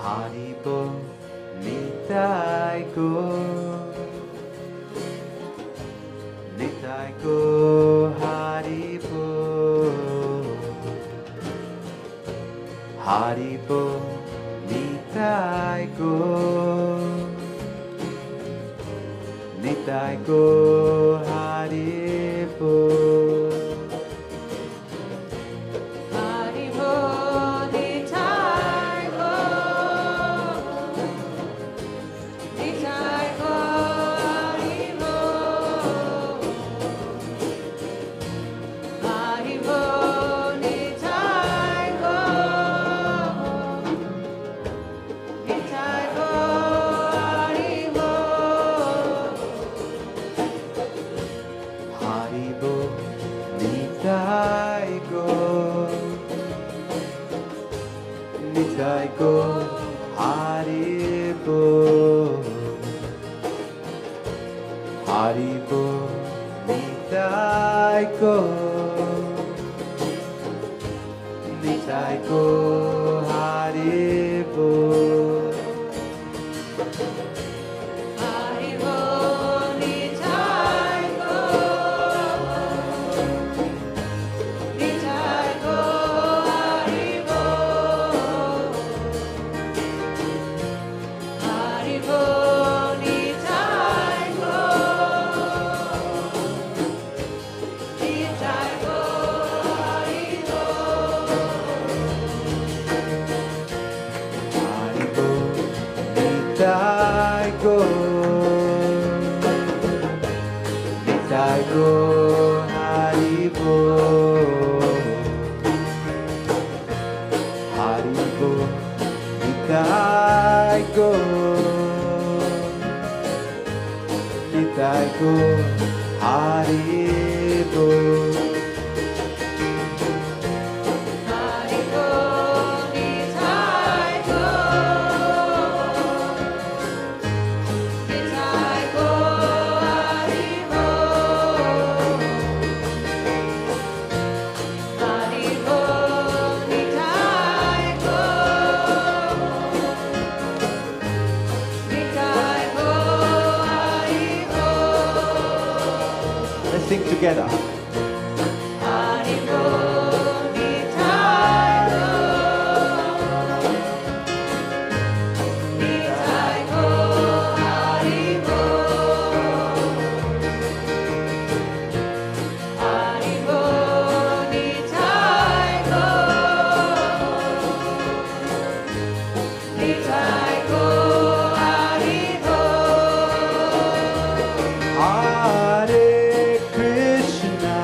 Haribo Nitai Go, Nitai Go Haribo, Haribo Nitai Go, Nitai Go Haribo. Nitai Go Haribo, Haribo Nitai Go, Nitai Go Haribo. Nitai Go, Nitai Go Haribo, Haribo Nitai Go, Nitai Go Haribo. Let's sing together. Hare Krishna,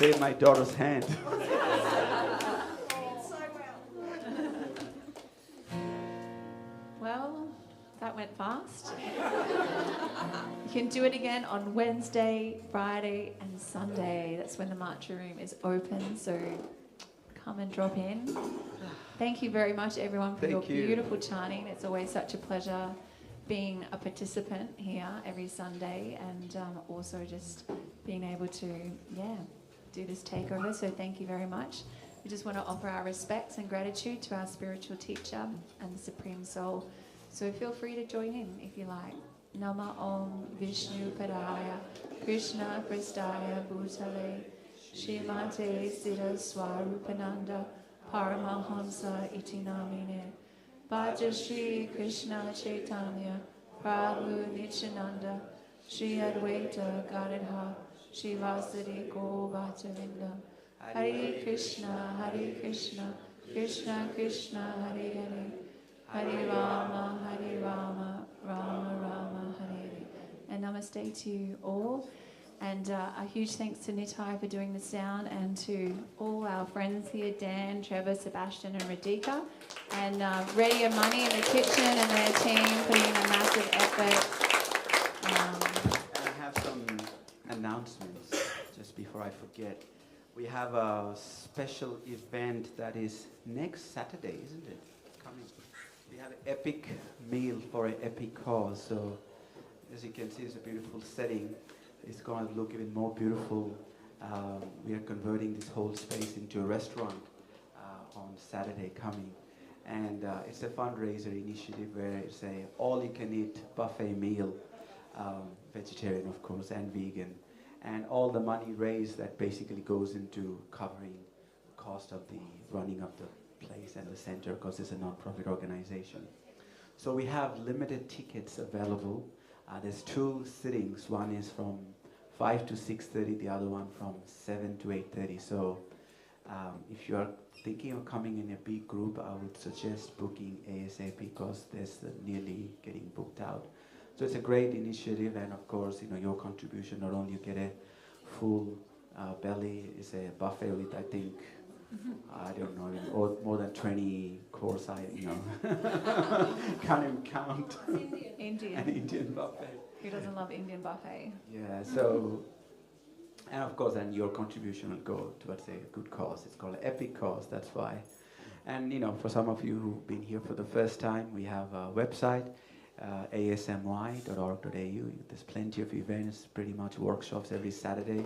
saved my daughter's hand. Well, that went fast. You can do it again on Wednesday, Friday, and Sunday. That's when the mantra room is open, so come and drop in. Thank you very much, everyone, for your beautiful chanting. It's always such a pleasure being a participant here every Sunday, and also just being able to, do this takeover. So thank you very much. We just want to offer our respects and gratitude to our spiritual teacher and the Supreme Soul. So feel free to join in if you like. Nama Om Vishnu Padaya Krishna Prastaya Bhutale Shrimate Siddha Swarupananda Paramahamsa Iti Namine Bhaja Shri Krishna Chaitanya Prabhu Nityananda Shri Advaita Gadadha Shri Vasadi Govardhana Hare Krishna, Krishna Krishna, Hare Hare, Hare Rama, Rama Rama, Hare Hare. And namaste to you all. And a huge thanks to Nitai for doing the sound, and to all our friends here, Dan, Trevor, Sebastian and Radhika. And Reddy and Money in the kitchen and their team putting in a massive effort. I have some announcements just before I forget. We have a special event that is next Saturday, isn't it? Coming. We have an epic meal for an epic cause. So, as you can see, it's a beautiful setting. It's going to look even more beautiful. We are converting this whole space into a restaurant on Saturday coming. And it's a fundraiser initiative where it's a all-you-can-eat buffet meal, vegetarian, of course, and vegan. And all the money raised that basically goes into covering the cost of the running of the place and the center, because it's a non-profit organization. So we have limited tickets available. There's 2 sittings. One is from 5 to 6:30, the other one from 7 to 8:30. So if you are thinking of coming in a big group, I would suggest booking ASAP, because there's nearly getting booked out. So it's a great initiative, and of course, your contribution, not only you get a full belly, is a buffet with, I think, I don't know, more than 20 course, can't even count. Indian. An Indian buffet. Who doesn't love Indian buffet? Yeah, so, and of course, and your contribution will go towards a good cause. It's called an epic cause, that's why. And, for some of you who've been here for the first time, we have a website, asmy.org.au. There's plenty of events, pretty much workshops every Saturday,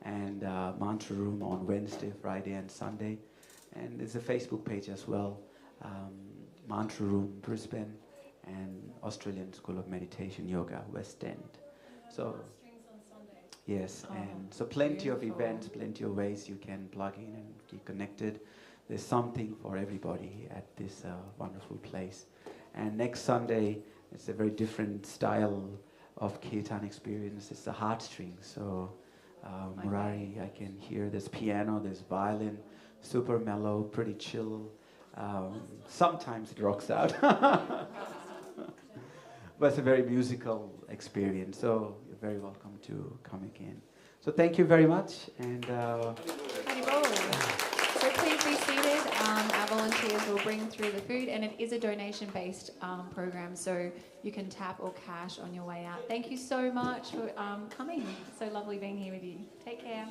and mantra room on Wednesday, Friday and Sunday. And there's a Facebook page as well, Mantra Room Brisbane and Australian School of Meditation Yoga West End. So yes, and so plenty of events, plenty of ways you can plug in and get connected. There's something for everybody at this wonderful place. And next Sunday, it's a very different style of Kirtan experience. It's the heartstrings. So Murari, I can hear there's piano, there's violin, super mellow, pretty chill. Sometimes it rocks out. But it's a very musical experience. So you're very welcome to come again. So thank you very much. And so please be seated. Our volunteers will bring through the food, and it is a donation-based program, so you can tap or cash on your way out. Thank you so much for coming. It's so lovely being here with you. Take care.